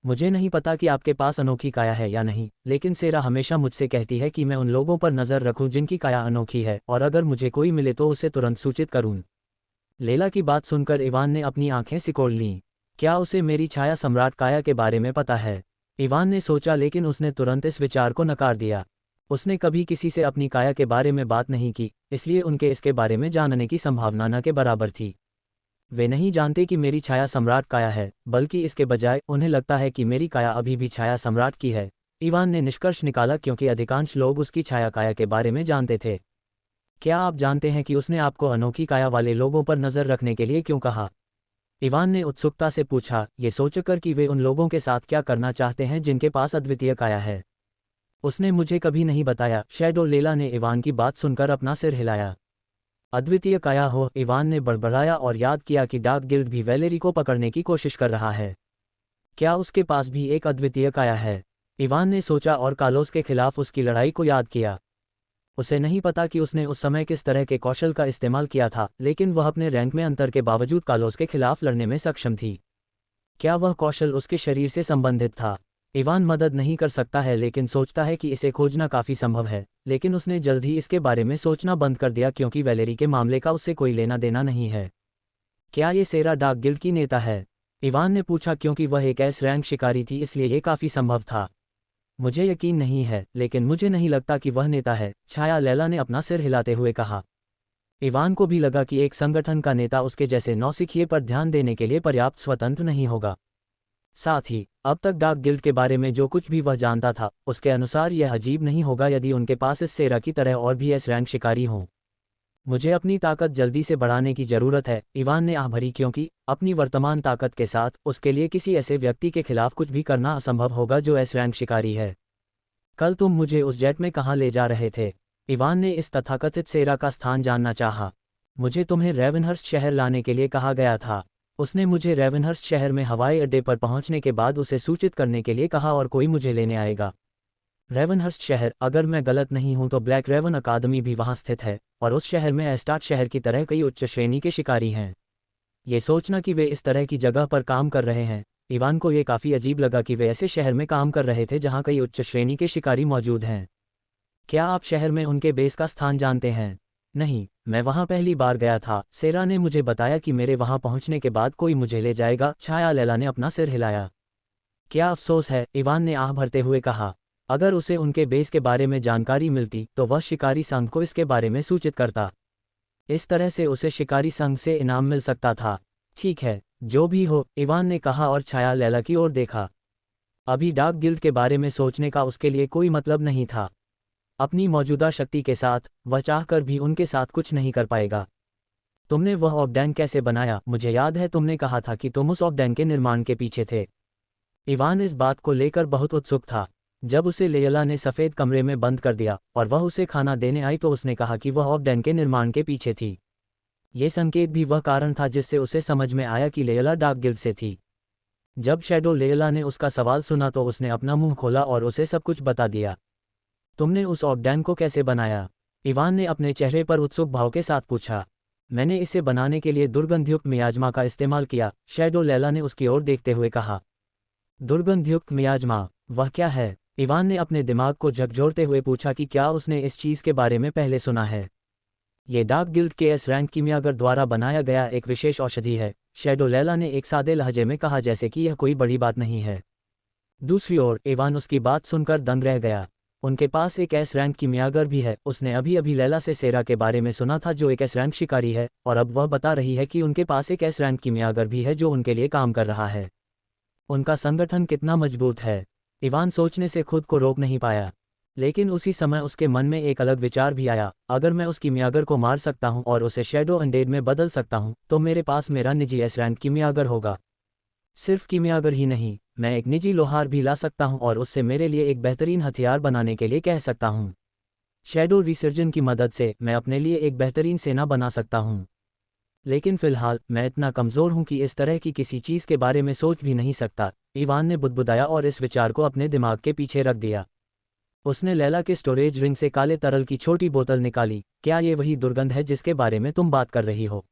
मुझे नहीं पता कि आपके पास अनोखी काया है या नहीं, लेकिन सेरा हमेशा मुझसे कहती है कि मैं उन लोगों पर नज़र रखूं जिनकी काया अनोखी है, और अगर मुझे कोई मिले तो उसे तुरंत सूचित करूं। लेला की बात सुनकर इवान ने अपनी आंखें सिकोड़ लीं। क्या उसे मेरी छाया सम्राट काया के बारे में पता है? इवान ने सोचा, लेकिन उसने तुरंत इस विचार को नकार दिया। उसने कभी किसी से अपनी काया के बारे में बात नहीं की, इसलिए उनके इसके बारे में जानने की संभावना न के बराबर थी। वे नहीं जानते कि मेरी छाया सम्राट काया है, बल्कि इसके बजाय उन्हें लगता है कि मेरी काया अभी भी छाया सम्राट की है, इवान ने निष्कर्ष निकाला क्योंकि अधिकांश लोग उसकी छाया काया के बारे में जानते थे। क्या आप जानते हैं कि उसने आपको अनोखी काया वाले लोगों पर नज़र रखने के लिए क्यों कहा? इवान ने उत्सुकता से पूछा, ये सोचकर कि वे उन लोगों के साथ क्या करना चाहते हैं जिनके पास अद्वितीय काया है। उसने मुझे कभी नहीं बताया, शैडो लेला ने इवान की बात सुनकर अपना सिर हिलाया। अद्वितीय काया हो, इवान ने बड़बड़ाया और याद किया कि डार्क गिल्ड भी वैलेरी को पकड़ने की कोशिश कर रहा है। क्या उसके पास भी एक अद्वितीय काया है? इवान ने सोचा और कार्लोस के खिलाफ उसकी लड़ाई को याद किया। उसे नहीं पता कि उसने उस समय किस तरह के कौशल का इस्तेमाल किया था, लेकिन वह अपने रैंक में अंतर के बावजूद कार्लोस के खिलाफ लड़ने में सक्षम थी। क्या वह कौशल उसके शरीर से संबंधित था? इवान मदद नहीं कर सकता है, लेकिन सोचता है कि इसे खोजना काफ़ी संभव है, लेकिन उसने जल्द ही इसके बारे में सोचना बंद कर दिया क्योंकि वैलेरी के मामले का उससे कोई लेना देना नहीं है। क्या ये सेरा डार्क गिल्ड की नेता है? इवान ने पूछा क्योंकि वह एक एस रैंक शिकारी थी, इसलिए ये काफ़ी संभव था। मुझे यकीन नहीं है, लेकिन मुझे नहीं लगता कि वह नेता है, छाया लैला ने अपना सिर हिलाते हुए कहा। इवान को भी लगा कि एक संगठन का नेता उसके जैसे नौसिखिए पर ध्यान देने के लिए पर्याप्त स्वतंत्र नहीं होगा। साथ ही अब तक डार्क गिल्ड के बारे में जो कुछ भी वह जानता था, उसके अनुसार यह अजीब नहीं होगा यदि उनके पास इस सेरा की तरह और भी एस रैंक शिकारी हों। मुझे अपनी ताकत जल्दी से बढ़ाने की ज़रूरत है, इवान ने आह भरी क्योंकि अपनी वर्तमान ताकत के साथ उसके लिए किसी ऐसे व्यक्ति के खिलाफ कुछ भी करना असंभव होगा जो एस रैंक शिकारी है। कल तुम मुझे उस जेट में कहाँ ले जा रहे थे? इवान ने इस तथाकथित सेरा का स्थान जानना चाहा। मुझे तुम्हें रेवेनहर्स्ट शहर लाने के लिए कहा गया था। उसने मुझे रेवेनहर्स्ट शहर में हवाई अड्डे पर पहुंचने के बाद उसे सूचित करने के लिए कहा और कोई मुझे लेने आएगा। रेवेनहर्स्ट शहर, अगर मैं गलत नहीं हूं तो ब्लैक रेवन अकादमी भी वहां स्थित है, और उस शहर में एस्टार्ट शहर की तरह कई उच्च श्रेणी के शिकारी हैं। ये सोचना कि वे इस तरह की जगह पर काम कर रहे हैं, इवान को ये काफ़ी अजीब लगा कि वे ऐसे शहर में काम कर रहे थे जहां कई उच्च श्रेणी के शिकारी मौजूद हैं। क्या आप शहर में उनके बेस का स्थान जानते हैं? नहीं, मैं वहां पहली बार गया था, सेरा ने मुझे बताया कि मेरे वहां पहुंचने के बाद कोई मुझे ले जाएगा, छाया लैला ने अपना सिर हिलाया। क्या अफसोस है, इवान ने आह भरते हुए कहा। अगर उसे उनके बेस के बारे में जानकारी मिलती तो वह शिकारी संघ को इसके बारे में सूचित करता। इस तरह से उसे शिकारी संघ से इनाम मिल सकता था। ठीक है, जो भी हो, इवान ने कहा और छाया लैला की ओर देखा। अभी डार्क गिल्ड के बारे में सोचने का उसके लिए कोई मतलब नहीं था। अपनी मौजूदा शक्ति के साथ वह चाहकर भी उनके साथ कुछ नहीं कर पाएगा। तुमने वह ऑब्डैन कैसे बनाया? मुझे याद है तुमने कहा था कि तुम उस ऑब्डैन के निर्माण के पीछे थे। इवान इस बात को लेकर बहुत उत्सुक था। जब उसे लेयला ने सफ़ेद कमरे में बंद कर दिया और वह उसे खाना देने आई तो उसने कहा कि वह ऑब्डैन के निर्माण के पीछे थी। ये संकेत भी वह कारण था जिससे उसे समझ में आया कि लेयला डार्क गिल्ड से थी। जब शैडो लेयला ने उसका सवाल सुना तो उसने अपना मुंह खोला और उसे सब कुछ बता दिया। तुमने उस ऑब्डैन को कैसे बनाया? इवान ने अपने चेहरे पर उत्सुक भाव के साथ पूछा। मैंने इसे बनाने के लिए दुर्गंधयुक्त मियाजमा का इस्तेमाल किया, शैडो लेयला ने उसकी ओर देखते हुए कहा। दुर्गंधयुक्त मियाजमा? वह क्या है? इवान ने अपने दिमाग को झकझोरते हुए पूछा कि क्या उसने इस चीज़ के बारे में पहले सुना है। ये डार्क गिल्ड के एस रैंक कीमियागर द्वारा बनाया गया एक विशेष औषधि है, शैडो लेयला ने एक सादे लहजे में कहा, जैसे कि यह कोई बड़ी बात नहीं है। दूसरी ओर इवान उसकी बात सुनकर दंग रह गया। उनके पास एक एस रैंक कीमियागर भी है। उसने अभी अभी लैला से सेरा के बारे में सुना था जो एक एस रैंक शिकारी है, और अब वह बता रही है कि उनके पास एक एस रैंक कीमियागर भी है जो उनके लिए काम कर रहा है। उनका संगठन कितना मजबूत है। इवान सोचने से खुद को रोक नहीं पाया। लेकिन उसी समय उसके मन में एक अलग विचार भी आया। अगर मैं उस कीमियागर को मार सकता हूं और उसे शैडो अनडेड में बदल सकता हूं तो मेरे पास मेरा निजी एस रैंक कीमियागर होगा। सिर्फ कीमियागर ही नहीं, मैं एक निजी लोहार भी ला सकता हूं और उससे मेरे लिए एक बेहतरीन हथियार बनाने के लिए कह सकता हूं। शैडो रिसर्जन की मदद से मैं अपने लिए एक बेहतरीन सेना बना सकता हूं। लेकिन फिलहाल मैं इतना कमज़ोर हूं कि इस तरह की किसी चीज़ के बारे में सोच भी नहीं सकता। इवान ने बुदबुदाया और इस विचार को अपने दिमाग के पीछे रख दिया। उसने लैला के स्टोरेज रिंग से काले तरल की छोटी बोतल निकाली। क्या ये वही दुर्गंध है जिसके बारे में तुम बात कर रही हो?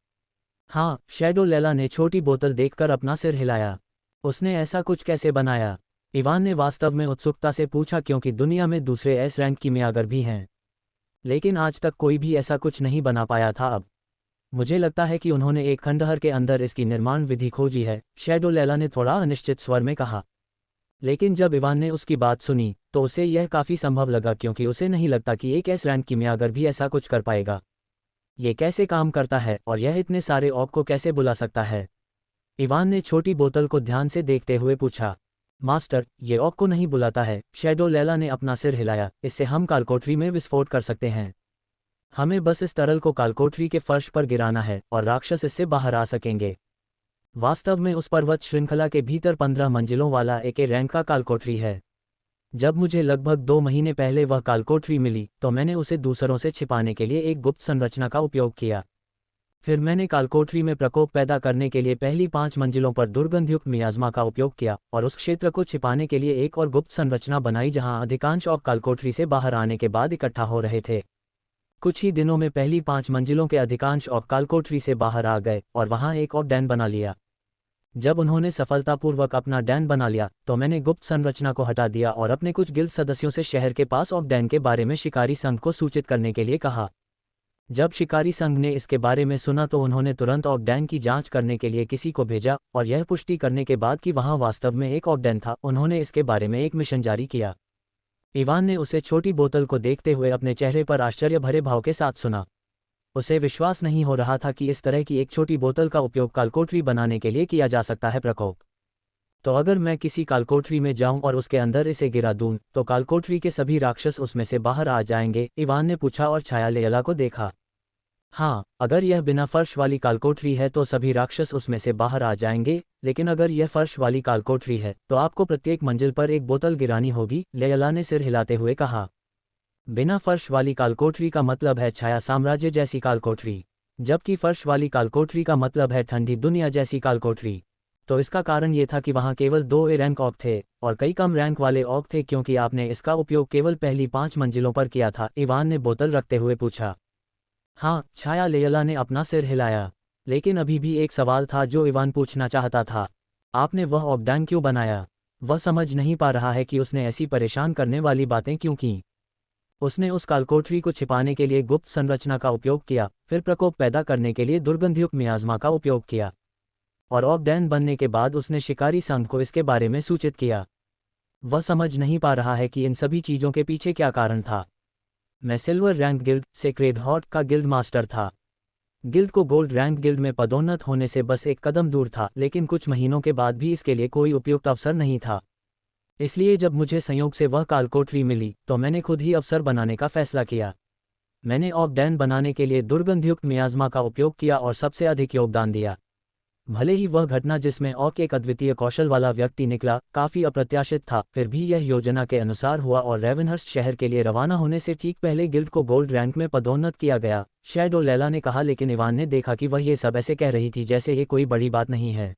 हाँ, शैडो लैला ने छोटी बोतल देखकर अपना सिर हिलाया। उसने ऐसा कुछ कैसे बनाया? इवान ने वास्तव में उत्सुकता से पूछा, क्योंकि दुनिया में दूसरे एस रैंक कीमियागर भी हैं, लेकिन आज तक कोई भी ऐसा कुछ नहीं बना पाया था। अब मुझे लगता है कि उन्होंने एक खंडहर के अंदर इसकी निर्माण विधि खोजी है, शैडो लैला ने थोड़ा अनिश्चित स्वर में कहा। लेकिन जब इवान ने उसकी बात सुनी तो उसे यह काफ़ी संभव लगा, क्योंकि उसे नहीं लगता कि एक एस रैंक कीमियागर भी ऐसा कुछ कर पाएगा। ये कैसे काम करता है और यह इतने सारे ऑक को कैसे बुला सकता है? इवान ने छोटी बोतल को ध्यान से देखते हुए पूछा। मास्टर, ये ऑक को नहीं बुलाता है, शैडो लैला ने अपना सिर हिलाया। इससे हम कालकोठरी में विस्फोट कर सकते हैं। हमें बस इस तरल को कालकोठरी के फर्श पर गिराना है और राक्षस इससे बाहर आ सकेंगे। वास्तव में उस पर्वत श्रृंखला के भीतर 15 मंजिलों वाला एक रैंक का कालकोठरी है। जब मुझे लगभग 2 महीने पहले वह कालकोठरी मिली तो मैंने उसे दूसरों से छिपाने के लिए एक गुप्त संरचना का उपयोग किया। फिर मैंने कालकोठरी में प्रकोप पैदा करने के लिए पहली 5 मंजिलों पर दुर्गंधयुक्त मियाजमा का उपयोग किया और उस क्षेत्र को छिपाने के लिए एक और गुप्त संरचना बनाई जहां अधिकांश ऑक कालकोठरी से बाहर आने के बाद इकट्ठा हो रहे थे। कुछ ही दिनों में पहली 5 मंजिलों के अधिकांश ऑक कालकोठरी से बाहर आ गए और वहां एक और डैन बना लिया। जब उन्होंने सफलतापूर्वक अपना डैन बना लिया तो मैंने गुप्त संरचना को हटा दिया और अपने कुछ गिल्ड सदस्यों से शहर के पास ऑक डैन के बारे में शिकारी संघ को सूचित करने के लिए कहा। जब शिकारी संघ ने इसके बारे में सुना तो उन्होंने तुरंत ऑक डैन की जांच करने के लिए किसी को भेजा, और यह पुष्टि करने के बाद कि वहां वास्तव में एक ऑक डैन था, उन्होंने इसके बारे में एक मिशन जारी किया। इवान ने उसे छोटी बोतल को देखते हुए अपने चेहरे पर आश्चर्य भरे भाव के साथ सुना। उसे विश्वास नहीं हो रहा था कि इस तरह की एक छोटी बोतल का उपयोग कालकोठरी बनाने के लिए किया जा सकता है। प्रकोप? तो अगर मैं किसी कालकोठरी में जाऊं और उसके अंदर इसे गिरा दूं तो कालकोठरी के सभी राक्षस उसमें से बाहर आ जाएंगे? इवान ने पूछा और छाया लेयला को देखा। हाँ, अगर यह बिना फर्श वाली कालकोठरी है तो सभी राक्षस उसमें से बाहर आ जाएंगे, लेकिन अगर यह फर्श वाली कालकोठरी है तो आपको प्रत्येक मंजिल पर एक बोतल गिरानी होगी, लेयला ने सिर हिलाते हुए कहा। बिना फर्श वाली कालकोठरी का मतलब है छाया साम्राज्य जैसी कालकोठरी, जबकि फर्श वाली कालकोठरी का मतलब है ठंडी दुनिया जैसी कालकोठरी। तो इसका कारण ये था कि वहाँ केवल 2 ए रैंक ऑक थे और कई कम रैंक वाले ऑक थे, क्योंकि आपने इसका उपयोग केवल पहली 5 मंजिलों पर किया था, इवान ने बोतल रखते हुए पूछा। हाँ, छाया लेयला ने अपना सिर हिलाया। लेकिन अभी भी एक सवाल था जो इवान पूछना चाहता था। आपने वह ऑक डैन क्यों बनाया? वह समझ नहीं पा रहा है कि उसने ऐसी परेशान करने वाली बातें क्यों की। उसने उस कालकोठरी को छिपाने के लिए गुप्त संरचना का उपयोग किया, फिर प्रकोप पैदा करने के लिए दुर्गंधयुक्त मियाजमा का उपयोग किया, और ऑक डैन बनने के बाद उसने शिकारी संघ को इसके बारे में सूचित किया। वह समझ नहीं पा रहा है कि इन सभी चीज़ों के पीछे क्या कारण था। मैं सिल्वर रैंक गिल्ड सेक्रेड हॉर्ट का गिल्ड मास्टर था। गिल्ड को गोल्ड रैंक गिल्ड में पदोन्नत होने से बस एक कदम दूर था, लेकिन कुछ महीनों के बाद भी इसके लिए कोई उपयुक्त अवसर नहीं था। इसलिए जब मुझे संयोग से वह कालकोठरी मिली तो मैंने खुद ही अवसर बनाने का फैसला किया। मैंने ऑकडेन बनाने के लिए दुर्गंधयुक्त मियाज़मा का उपयोग किया और सबसे अधिक योगदान दिया। भले ही वह घटना जिसमें ऑक एक अद्वितीय कौशल वाला व्यक्ति निकला काफ़ी अप्रत्याशित था, फिर भी यह योजना के अनुसार हुआ और रेवेनहर्स्ट शहर के लिए रवाना होने से ठीक पहले गिल्ड को गोल्ड रैंक में पदोन्नत किया गया। शैडो लैला ने कहा, लेकिन इवान ने देखा कि वह ये सब ऐसे कह रही थी जैसे ये कोई बड़ी बात नहीं है।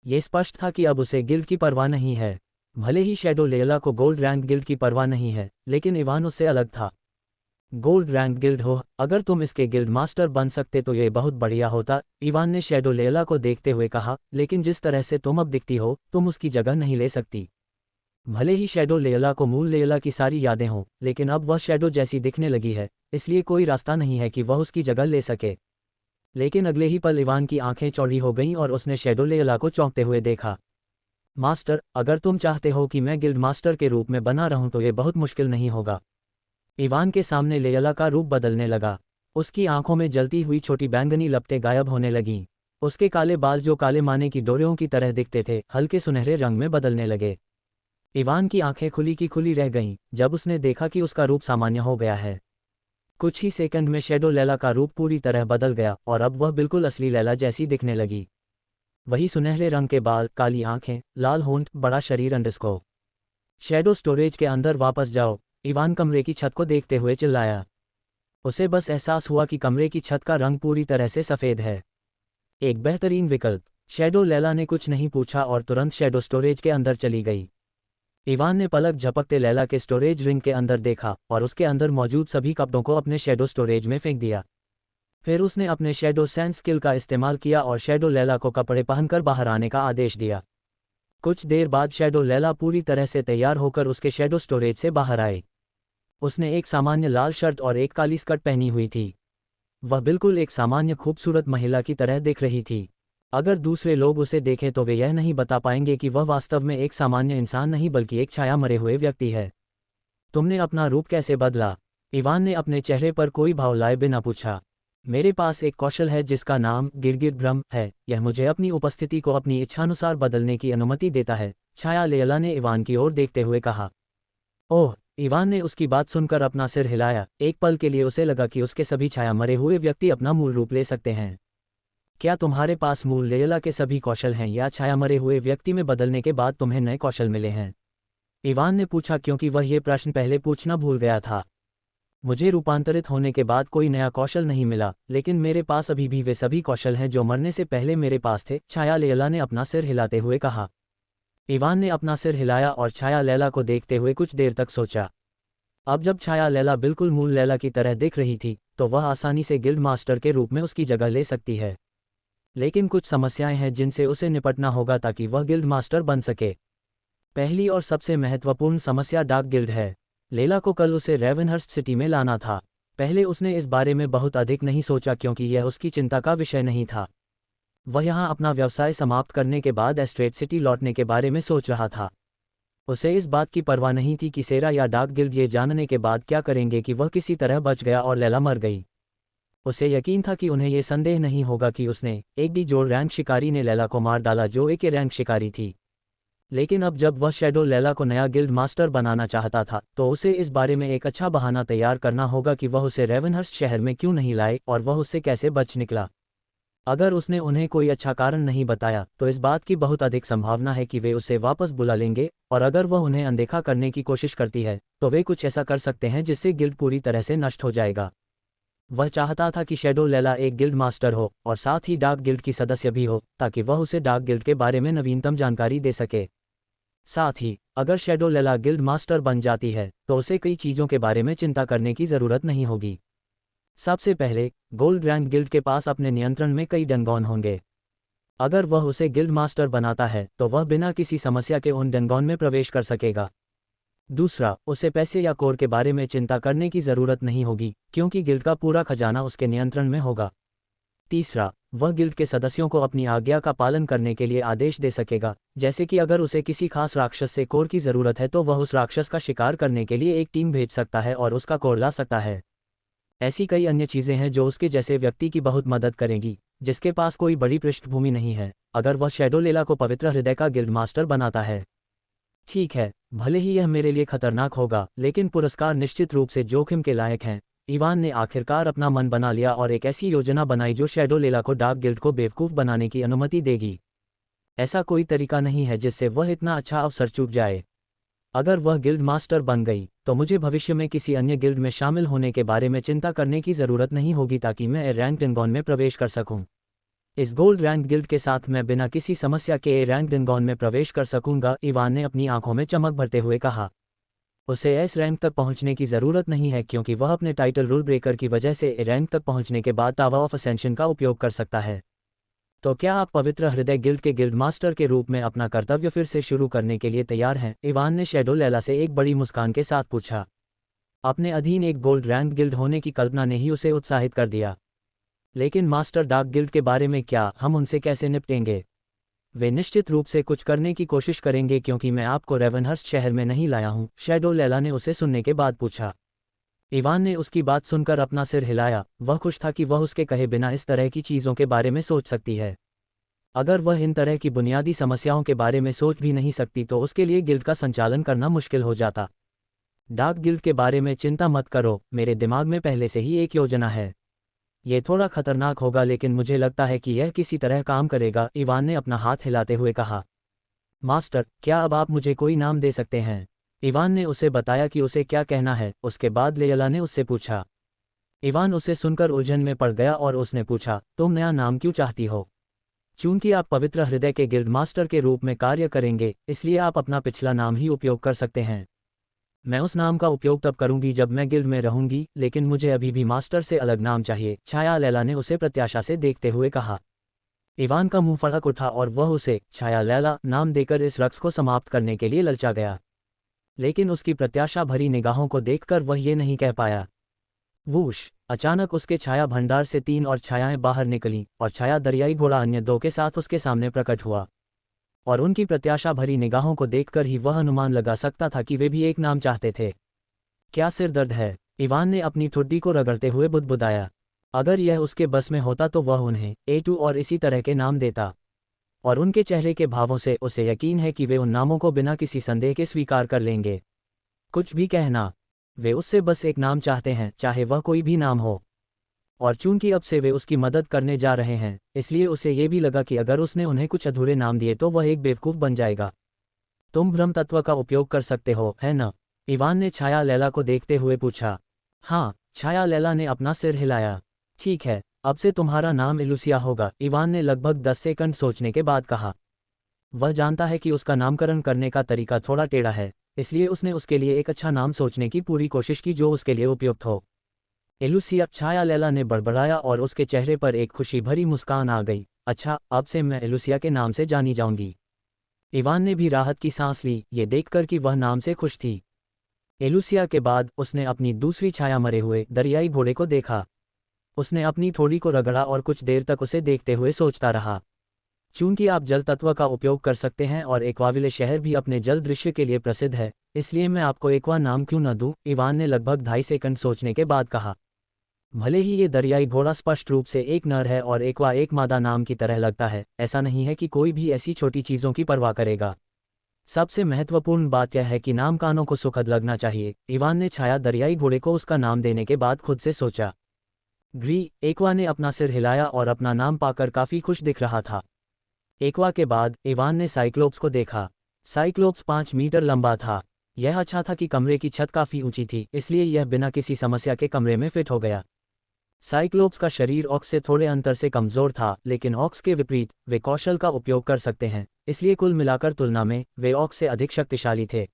ये स्पष्ट था कि अब उसे गिल्ड की परवाह नहीं है। भले ही शैडो लैला को गोल्ड रैंक गिल्ड की परवाह नहीं है, लेकिन इवान उससे अलग था। गोल्ड रैंक गिल्ड हो, अगर तुम इसके गिल्ड मास्टर बन सकते तो ये बहुत बढ़िया होता, इवान ने शैडो लैला को देखते हुए कहा, लेकिन जिस तरह से तुम अब दिखती हो तुम उसकी जगह नहीं ले सकती। भले ही शैडो लैला को मूल लैला की सारी यादें हों, लेकिन अब वह शैडो जैसी दिखने लगी है, इसलिए कोई रास्ता नहीं है कि वह उसकी जगह ले सके। लेकिन अगले ही पल इवान की आंखें चौड़ी हो गईं और उसने शैडो लैला को चौंकते हुए देखा। मास्टर, अगर तुम चाहते हो कि मैं गिल्ड मास्टर के रूप में बना रहूं तो ये बहुत मुश्किल नहीं होगा। इवान के सामने लैला का रूप बदलने लगा। उसकी आंखों में जलती हुई छोटी बैंगनी लपटें गायब होने लगीं। उसके काले बाल जो काले माने की डोरियों की तरह दिखते थे हल्के सुनहरे रंग में बदलने लगे। इवान की आंखें खुली की खुली रह गईं जब उसने देखा कि उसका रूप सामान्य हो गया है। कुछ ही सेकंड में शैडो लैला का रूप पूरी तरह बदल गया और अब वह बिल्कुल असली लैला जैसी दिखने लगी। वही सुनहरे रंग के बाल, काली आंखें, लाल होंठ, बड़ा शरीर अंडस्को। शैडो स्टोरेज के अंदर वापस जाओ, इवान कमरे की छत को देखते हुए चिल्लाया। उसे बस एहसास हुआ कि कमरे की छत का रंग पूरी तरह से सफ़ेद है। एक बेहतरीन विकल्प। शैडो लैला ने कुछ नहीं पूछा और तुरंत शैडो स्टोरेज के अंदर चली गई। इवान ने पलक झपकते लैला के स्टोरेज रिंग के अंदर देखा और उसके अंदर मौजूद सभी कपड़ों को अपने शैडो स्टोरेज में फेंक दिया। फिर उसने अपने शैडो सेंस स्किल का इस्तेमाल किया और शैडो लैला को कपड़े पहनकर बाहर आने का आदेश दिया। कुछ देर बाद शैडो लैला पूरी तरह से तैयार होकर उसके शैडो स्टोरेज से बाहर आए। उसने एक सामान्य लाल शर्ट और एक काली स्कर्ट पहनी हुई थी। वह बिल्कुल एक सामान्य खूबसूरत महिला की तरह दिख रही थी। अगर दूसरे लोग उसे देखें तो वे यह नहीं बता पाएंगे कि वह वास्तव में एक सामान्य इंसान नहीं बल्कि एक छाया मरे हुए व्यक्ति है। तुमने अपना रूप कैसे बदला? इवान ने अपने चेहरे पर कोई भाव लाए बिना पूछा। मेरे पास एक कौशल है जिसका नाम गिरगिट भ्रम है। यह मुझे अपनी उपस्थिति को अपनी इच्छानुसार बदलने की अनुमति देता है, छाया लैला ने इवान की ओर देखते हुए कहा। ओह! इवान ने उसकी बात सुनकर अपना सिर हिलाया। एक पल के लिए उसे लगा कि उसके सभी छाया मरे हुए व्यक्ति अपना मूल रूप ले सकते हैं। क्या तुम्हारे पास मूल लैला के सभी कौशल हैं या छाया मरे हुए व्यक्ति में बदलने के बाद तुम्हें नए कौशल मिले हैं? इवान ने पूछा, क्योंकि वह ये प्रश्न पहले पूछना भूल गया था। मुझे रूपांतरित होने के बाद कोई नया कौशल नहीं मिला, लेकिन मेरे पास अभी भी वे सभी कौशल हैं जो मरने से पहले मेरे पास थे, छाया लैला ने अपना सिर हिलाते हुए कहा। इवान ने अपना सिर हिलाया और छाया लैला को देखते हुए कुछ देर तक सोचा। अब जब छाया लैला बिल्कुल मूल लैला की तरह दिख रही थी तो वह आसानी से गिल्ड मास्टर के रूप में उसकी जगह ले सकती है। लेकिन कुछ समस्याएं हैं जिनसे उसे निपटना होगा ताकि वह गिल्ड मास्टर बन सके। पहली और सबसे महत्वपूर्ण समस्या डार्क गिल्ड है। लैला को कल उसे रेवेनहर्स्ट सिटी में लाना था। पहले उसने इस बारे में बहुत अधिक नहीं सोचा क्योंकि यह उसकी चिंता का विषय नहीं था। वह यहाँ अपना व्यवसाय समाप्त करने के बाद एस्ट्रेट सिटी लौटने के बारे में सोच रहा था। उसे इस बात की परवाह नहीं थी कि सेरा या डार्क गिल्ड ये जानने के बाद क्या करेंगे कि वह किसी तरह बच गया और लैला मर गई। उसे यकीन था कि उन्हें ये संदेह नहीं होगा कि उसने एक डी जोड़ रैंक शिकारी ने लैला को मार डाला जो एक रैंक शिकारी थी। लेकिन अब जब वह शैडो लैला को नया गिल्ड मास्टर बनाना चाहता था तो उसे इस बारे में एक अच्छा बहाना तैयार करना होगा कि वह उसे रेवेनहर्स्ट शहर में क्यों नहीं लाए और वह उससे कैसे बच निकला। अगर उसने उन्हें कोई अच्छा कारण नहीं बताया तो इस बात की बहुत अधिक संभावना है कि वे उसे वापस बुला लेंगे, और अगर वह उन्हें अनदेखा करने की कोशिश करती है तो वे कुछ ऐसा कर सकते हैं जिससे गिल्ड पूरी तरह से नष्ट हो जाएगा। वह चाहता था कि शैडो लैला एक गिल्ड मास्टर हो और साथ ही डार्क गिल्ड की सदस्य भी हो ताकि वह उसे डार्क गिल्ड के बारे में नवीनतम जानकारी दे सके। साथ ही अगर शैडो लैला गिल्ड मास्टर बन जाती है तो उसे कई चीज़ों के बारे में चिंता करने की ज़रूरत नहीं होगी। सबसे पहले, गोल्ड रैंक गिल्ड के पास अपने नियंत्रण में कई डेंगॉन होंगे। अगर वह उसे गिल्ड मास्टर बनाता है तो वह बिना किसी समस्या के उन डेंगॉन में प्रवेश कर सकेगा। दूसरा, उसे पैसे या कोर के बारे में चिंता करने की ज़रूरत नहीं होगी क्योंकि गिल्ड का पूरा खजाना उसके नियंत्रण में होगा। तीसरा, वह गिल्ड के सदस्यों को अपनी आज्ञा का पालन करने के लिए आदेश दे सकेगा, जैसे कि अगर उसे किसी खास राक्षस से कोर की ज़रूरत है तो वह उस राक्षस का शिकार करने के लिए एक टीम भेज सकता है और उसका कोर ला सकता है। ऐसी कई अन्य चीज़ें हैं जो उसके जैसे व्यक्ति की बहुत मदद करेंगी, जिसके पास कोई बड़ी पृष्ठभूमि नहीं है, अगर वह शैडो लेला को पवित्र हृदय का गिल्ड मास्टर बनाता है। ठीक है, भले ही यह मेरे लिए खतरनाक होगा, लेकिन पुरस्कार निश्चित रूप से जोखिम के लायक हैं। इवान ने आखिरकार अपना मन बना लिया और एक ऐसी योजना बनाई जो शैडो लेला को डार्क गिल्ड को बेवकूफ़ बनाने की अनुमति देगी। ऐसा कोई तरीका नहीं है जिससे वह इतना अच्छा अवसर चूक जाए। अगर वह गिल्ड मास्टर बन गई तो मुझे भविष्य में किसी अन्य गिल्ड में शामिल होने के बारे में चिंता करने की ज़रूरत नहीं होगी ताकि मैं ए रैंक डिंगॉन में प्रवेश कर सकूं। इस गोल्ड रैंक गिल्ड के साथ मैं बिना किसी समस्या के ए रैंक डिंगॉन में प्रवेश कर सकूंगा, इवान ने अपनी आंखों में चमक भरते हुए कहा। उसे एस रैंक तक पहुंचने की ज़रूरत नहीं है क्योंकि वह अपने टाइटल रूल ब्रेकर की वजह से ए रैंक तक पहुंचने के बाद टावर ऑफ असेंशन का उपयोग कर सकता है। तो क्या आप पवित्र हृदय गिल्ड के गिल्ड मास्टर के रूप में अपना कर्तव्य फिर से शुरू करने के लिए तैयार हैं? इवान ने शैडो लेला से एक बड़ी मुस्कान के साथ पूछा। अपने अधीन एक गोल्ड रैंक गिल्ड होने की कल्पना ने ही उसे उत्साहित कर दिया। लेकिन मास्टर डार्क गिल्ड के बारे में क्या, हम उनसे कैसे निपटेंगे? वे निश्चित रूप से कुछ करने की कोशिश करेंगे क्योंकि मैं आपको रेवनहर्स्ट शहर में नहीं लाया हूँ, शैडो लेला ने उसे सुनने के बाद पूछा। इवान ने उसकी बात सुनकर अपना सिर हिलाया, वह खुश था कि वह उसके कहे बिना इस तरह की चीज़ों के बारे में सोच सकती है। अगर वह इन तरह की बुनियादी समस्याओं के बारे में सोच भी नहीं सकती तो उसके लिए गिल्ड का संचालन करना मुश्किल हो जाता। डार्क गिल्ड के बारे में चिंता मत करो, मेरे दिमाग में पहले से ही एक योजना है। ये थोड़ा खतरनाक होगा लेकिन मुझे लगता है कि यह किसी तरह काम करेगा, इवान ने अपना हाथ हिलाते हुए कहा। मास्टर, क्या अब आप मुझे कोई नाम दे सकते हैं? इवान ने उसे बताया कि उसे क्या कहना है। उसके बाद लेयला ने उससे पूछा। इवान उसे सुनकर उलझन में पड़ गया और उसने पूछा, तुम नया नाम क्यों चाहती हो? चूंकि आप पवित्र हृदय के गिल्ड मास्टर के रूप में कार्य करेंगे, इसलिए आप अपना पिछला नाम ही उपयोग कर सकते हैं। मैं उस नाम का उपयोग तब करूंगी जब मैं गिल्ड में रहूंगी, लेकिन मुझे अभी भी मास्टर से अलग नाम चाहिए, छाया लैला ने उसे प्रत्याशा से देखते हुए कहा। इवान का मुंह फड़क उठा और वह उसे छाया लैला नाम देकर इस रक्स को समाप्त करने के लिए ललचा गया। लेकिन उसकी प्रत्याशा भरी निगाहों को देखकर वह ये नहीं कह पाया। वूश! अचानक उसके छाया भंडार से 3 और छायाएं बाहर निकलीं और छाया दरियाई घोड़ा अन्य 2 के साथ उसके सामने प्रकट हुआ। और उनकी प्रत्याशा भरी निगाहों को देखकर ही वह अनुमान लगा सकता था कि वे भी एक नाम चाहते थे। क्या सिर दर्द है? इवान ने अपनी ठुड्डी को रगड़ते हुए बुदबुदाया। अगर यह उसके बस में होता तो वह उन्हें A2 और इसी तरह के नाम देता। और उनके चेहरे के भावों से उसे यकीन है कि वे उन नामों को बिना किसी संदेह के स्वीकार कर लेंगे। कुछ भी कहना, वे उससे बस एक नाम चाहते हैं, चाहे वह कोई भी नाम हो। और चूंकि अब से वे उसकी मदद करने जा रहे हैं, इसलिए उसे ये भी लगा कि अगर उसने उन्हें कुछ अधूरे नाम दिए तो वह एक बेवकूफ़ बन जाएगा। तुम भ्रम तत्व का उपयोग कर सकते हो, है न? इवान ने छाया लैला को देखते हुए पूछा। हाँ, छाया लैला ने अपना सिर हिलाया। ठीक है, अब से तुम्हारा नाम इलुसिया होगा, इवान ने लगभग 10 सेकंड सोचने के बाद कहा। वह जानता है कि उसका नामकरण करने का तरीका थोड़ा टेढ़ा है, इसलिए उसने उसके लिए एक अच्छा नाम सोचने की पूरी कोशिश की जो उसके लिए उपयुक्त हो। इलुसिया, छाया लैला ने बड़बड़ाया और उसके चेहरे पर एक खुशी भरी मुस्कान आ गई। अच्छा, अब से मैं इलुसिया के नाम से जानी जाऊंगी। इवान ने भी राहत की सांस ली, ये देखकर कि वह नाम से खुश थी। इलुसिया के बाद उसने अपनी दूसरी छाया मरे हुए दरियाई घोड़े को देखा। उसने अपनी थोड़ी को रगड़ा और कुछ देर तक उसे देखते हुए सोचता रहा। चूंकि आप जल तत्व का उपयोग कर सकते हैं और एक्वाविले शहर भी अपने जल दृश्य के लिए प्रसिद्ध है, इसलिए मैं आपको एक्वा नाम क्यों न दूं, इवान ने लगभग 2.5 सेकंड सोचने के बाद कहा। भले ही ये दरियाई घोड़ा स्पष्ट रूप से एक नर है और एक्वा एक मादा नाम की तरह लगता है, ऐसा नहीं है कि कोई भी ऐसी छोटी चीज़ों की परवाह करेगा। सबसे महत्वपूर्ण बात यह है कि नाम कानों को सुखद लगना चाहिए, इवान ने छाया दरियाई घोड़े को उसका नाम देने के बाद खुद से सोचा। ग्री! एक्वा ने अपना सिर हिलाया और अपना नाम पाकर काफ़ी खुश दिख रहा था। एक्वा के बाद इवान ने साइक्लोप्स को देखा। साइक्लोप्स 5 मीटर लंबा था। यह अच्छा था कि कमरे की छत काफ़ी ऊंची थी, इसलिए यह बिना किसी समस्या के कमरे में फिट हो गया। साइक्लोप्स का शरीर ऑक्स से थोड़े अंतर से कमज़ोर था, लेकिन ऑक्स के विपरीत वे कौशल का उपयोग कर सकते हैं, इसलिए कुल मिलाकर तुलना में वे ऑक्स से अधिक शक्तिशाली थे।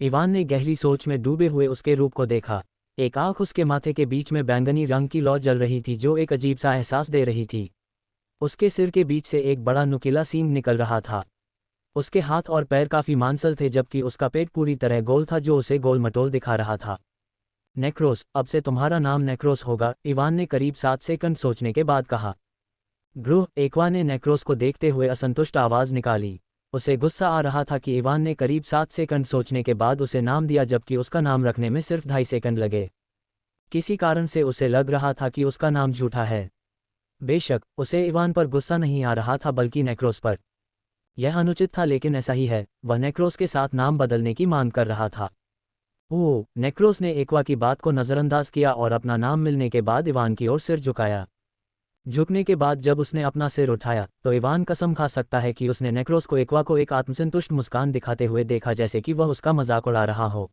इवान ने गहरी सोच में डूबे हुए उसके रूप को देखा। एक आंख उसके माथे के बीच में बैंगनी रंग की लौ जल रही थी जो एक अजीब सा एहसास दे रही थी। उसके सिर के बीच से एक बड़ा नुकीला सींग निकल रहा था। उसके हाथ और पैर काफ़ी मांसल थे जबकि उसका पेट पूरी तरह गोल था जो उसे गोल मटोल दिखा रहा था। नेक्रोस, अब से तुम्हारा नाम नेक्रोस होगा, इवान ने करीब 7 सेकंड सोचने के बाद कहा। ग्रुह! एक्वा ने नेक्रोस को देखते हुए असंतुष्ट आवाज़ निकाली। उसे गुस्सा आ रहा था कि इवान ने करीब 7 सेकंड सोचने के बाद उसे नाम दिया जबकि उसका नाम रखने में सिर्फ 2.5 सेकंड लगे। किसी कारण से उसे लग रहा था कि उसका नाम झूठा है। बेशक उसे इवान पर गुस्सा नहीं आ रहा था बल्कि नेक्रोस पर। यह अनुचित था लेकिन ऐसा ही है, वह नेक्रोस के साथ नाम बदलने की मांग कर रहा था। ओह, नेक्रोस ने एक्वा की बात को नज़रअंदाज किया और अपना नाम मिलने के बाद इवान की ओर सिर झुकाया। झुकने के बाद जब उसने अपना सिर उठाया तो इवान कसम खा सकता है कि उसने नेक्रोस को एक्वा को एक आत्मसंतुष्ट मुस्कान दिखाते हुए देखा, जैसे कि वह उसका मजाक उड़ा रहा हो।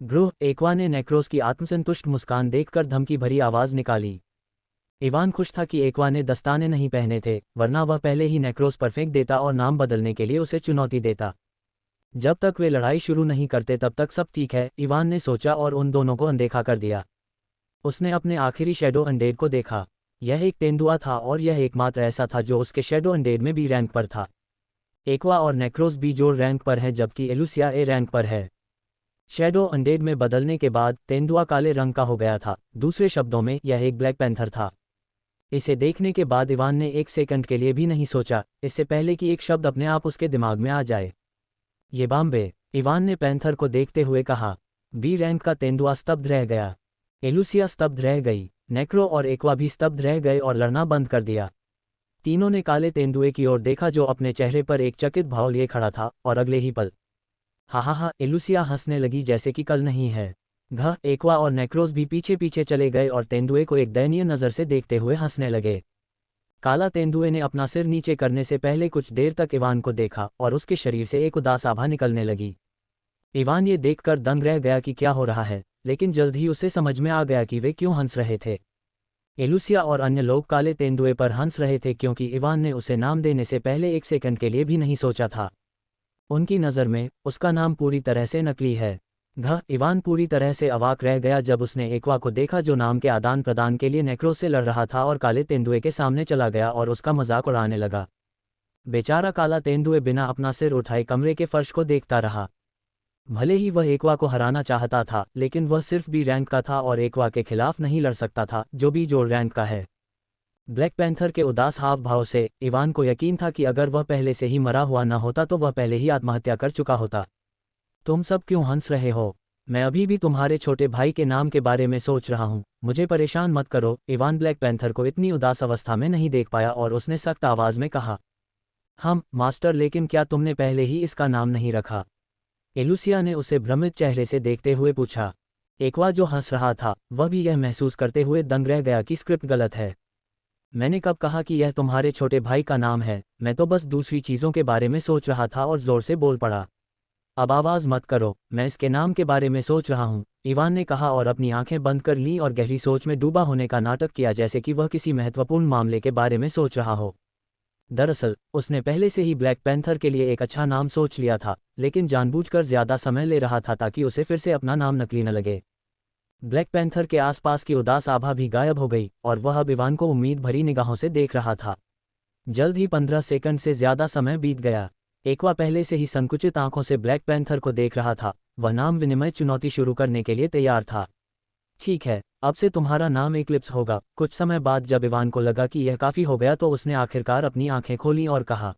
ग्रोह, एक्वा ने नेक्रोस की आत्मसंतुष्ट मुस्कान देखकर धमकी भरी आवाज निकाली। इवान खुश था कि एक्वा ने दस्ताने नहीं पहने थे, वरना वह पहले ही नेक्रोस पर फेंक देता और नाम बदलने के लिए उसे चुनौती देता। जब तक वे लड़ाई शुरू नहीं करते तब तक सब ठीक है, इवान ने सोचा और उन दोनों को अनदेखा कर दिया। उसने अपने आखिरी शैडो अनडेड को देखा। यह एक तेंदुआ था और यह एकमात्र ऐसा था जो उसके शैडो अनडेड में बी रैंक पर था। एक्वा और नेक्रोस बी जोर रैंक पर है जबकि एलुसिया ए रैंक पर है। शैडो अनडेड में बदलने के बाद तेंदुआ काले रंग का हो गया था, दूसरे शब्दों में यह एक ब्लैक पैंथर था। इसे देखने के बाद इवान ने एक सेकंड के लिए भी नहीं सोचा, इससे पहले कि एक शब्द अपने आप उसके दिमाग में आ जाए। ये बाम्बे, इवान ने पैंथर को देखते हुए कहा। बी रैंक का तेंदुआ स्तब्ध रह गया। एलुसिया स्तब्ध रह गई, नेक्रो और एक्वा भी स्तब्ध रह गए और लड़ना बंद कर दिया। तीनों ने काले तेंदुए की ओर देखा जो अपने चेहरे पर एक चकित भाव लिए खड़ा था, और अगले ही पल हा, एलुसिया हंसने लगी जैसे कि कल नहीं है। एक्वा और नेक्रोस भी पीछे पीछे चले गए और तेंदुए को एक दयनीय नज़र से देखते हुए हंसने लगे। काला तेंदुए ने अपना सिर नीचे करने से पहले कुछ देर तक इवान को देखा और उसके शरीर से एक उदास आभा निकलने लगी। इवान ये देखकर दंग रह गया कि क्या हो रहा है, लेकिन जल्द ही उसे समझ में आ गया कि वे क्यों हंस रहे थे। एलुसिया और अन्य लोग काले तेंदुए पर हंस रहे थे क्योंकि इवान ने उसे नाम देने से पहले एक सेकंड के लिए भी नहीं सोचा था। उनकी नज़र में उसका नाम पूरी तरह से नकली है। इवान पूरी तरह से अवाक रह गया जब उसने एक्वा को देखा जो नाम के आदान प्रदान के लिए नेक्रोस से लड़ रहा था और काले तेंदुए के सामने चला गया और उसका मजाक उड़ाने लगा। बेचारा काला तेंदुए बिना अपना सिर उठाए कमरे के फर्श को देखता रहा। भले ही वह एक्वा को हराना चाहता था, लेकिन वह सिर्फ बी रैंक का था और एक्वा के खिलाफ नहीं लड़ सकता था जो बी जोड़ रैंक का है। ब्लैक पैंथर के उदास हाव भाव से इवान को यकीन था कि अगर वह पहले से ही मरा हुआ न होता तो वह पहले ही आत्महत्या कर चुका होता। तुम सब क्यों हंस रहे हो? मैं अभी भी तुम्हारे छोटे भाई के नाम के बारे में सोच रहा हूँ, मुझे परेशान मत करो। इवान ब्लैक पैंथर को इतनी उदास अवस्था में नहीं देख पाया और उसने सख्त आवाज में कहा, हम मास्टर, लेकिन क्या तुमने पहले ही इसका नाम नहीं रखा? एलुसिया ने उसे भ्रमित चेहरे से देखते हुए पूछा। एक्वा जो हंस रहा था वह भी यह महसूस करते हुए दंग रह गया कि स्क्रिप्ट गलत है। मैंने कब कहा कि यह तुम्हारे छोटे भाई का नाम है? मैं तो बस दूसरी चीज़ों के बारे में सोच रहा था और जोर से बोल पड़ा। अब आवाज़ मत करो, मैं इसके नाम के बारे में सोच रहा हूँ, इवान ने कहा और अपनी आंखें बंद कर लीं और गहरी सोच में डूबा होने का नाटक किया जैसे कि वह किसी महत्वपूर्ण मामले के बारे में सोच रहा हो। दरअसल उसने पहले से ही ब्लैक पैंथर के लिए एक अच्छा नाम सोच लिया था, लेकिन जानबूझकर ज़्यादा समय ले रहा था ताकि उसे फिर से अपना नाम नकली न लगे। ब्लैक पैंथर के आसपास की उदास आभा भी गायब हो गई और वह अब इवान को उम्मीद भरी निगाहों से देख रहा था। जल्द ही 15 सेकंड से ज़्यादा समय बीत गया। एक्वा पहले से ही संकुचित आंखों से ब्लैक पैंथर को देख रहा था। वह नाम विनिमय चुनौती शुरू करने के लिए तैयार था। ठीक है, अब से तुम्हारा नाम एक्लिप्स होगा। कुछ समय बाद जब इवान को लगा कि यह काफ़ी हो गया तो उसने आखिरकार अपनी आंखें खोलीं और कहा,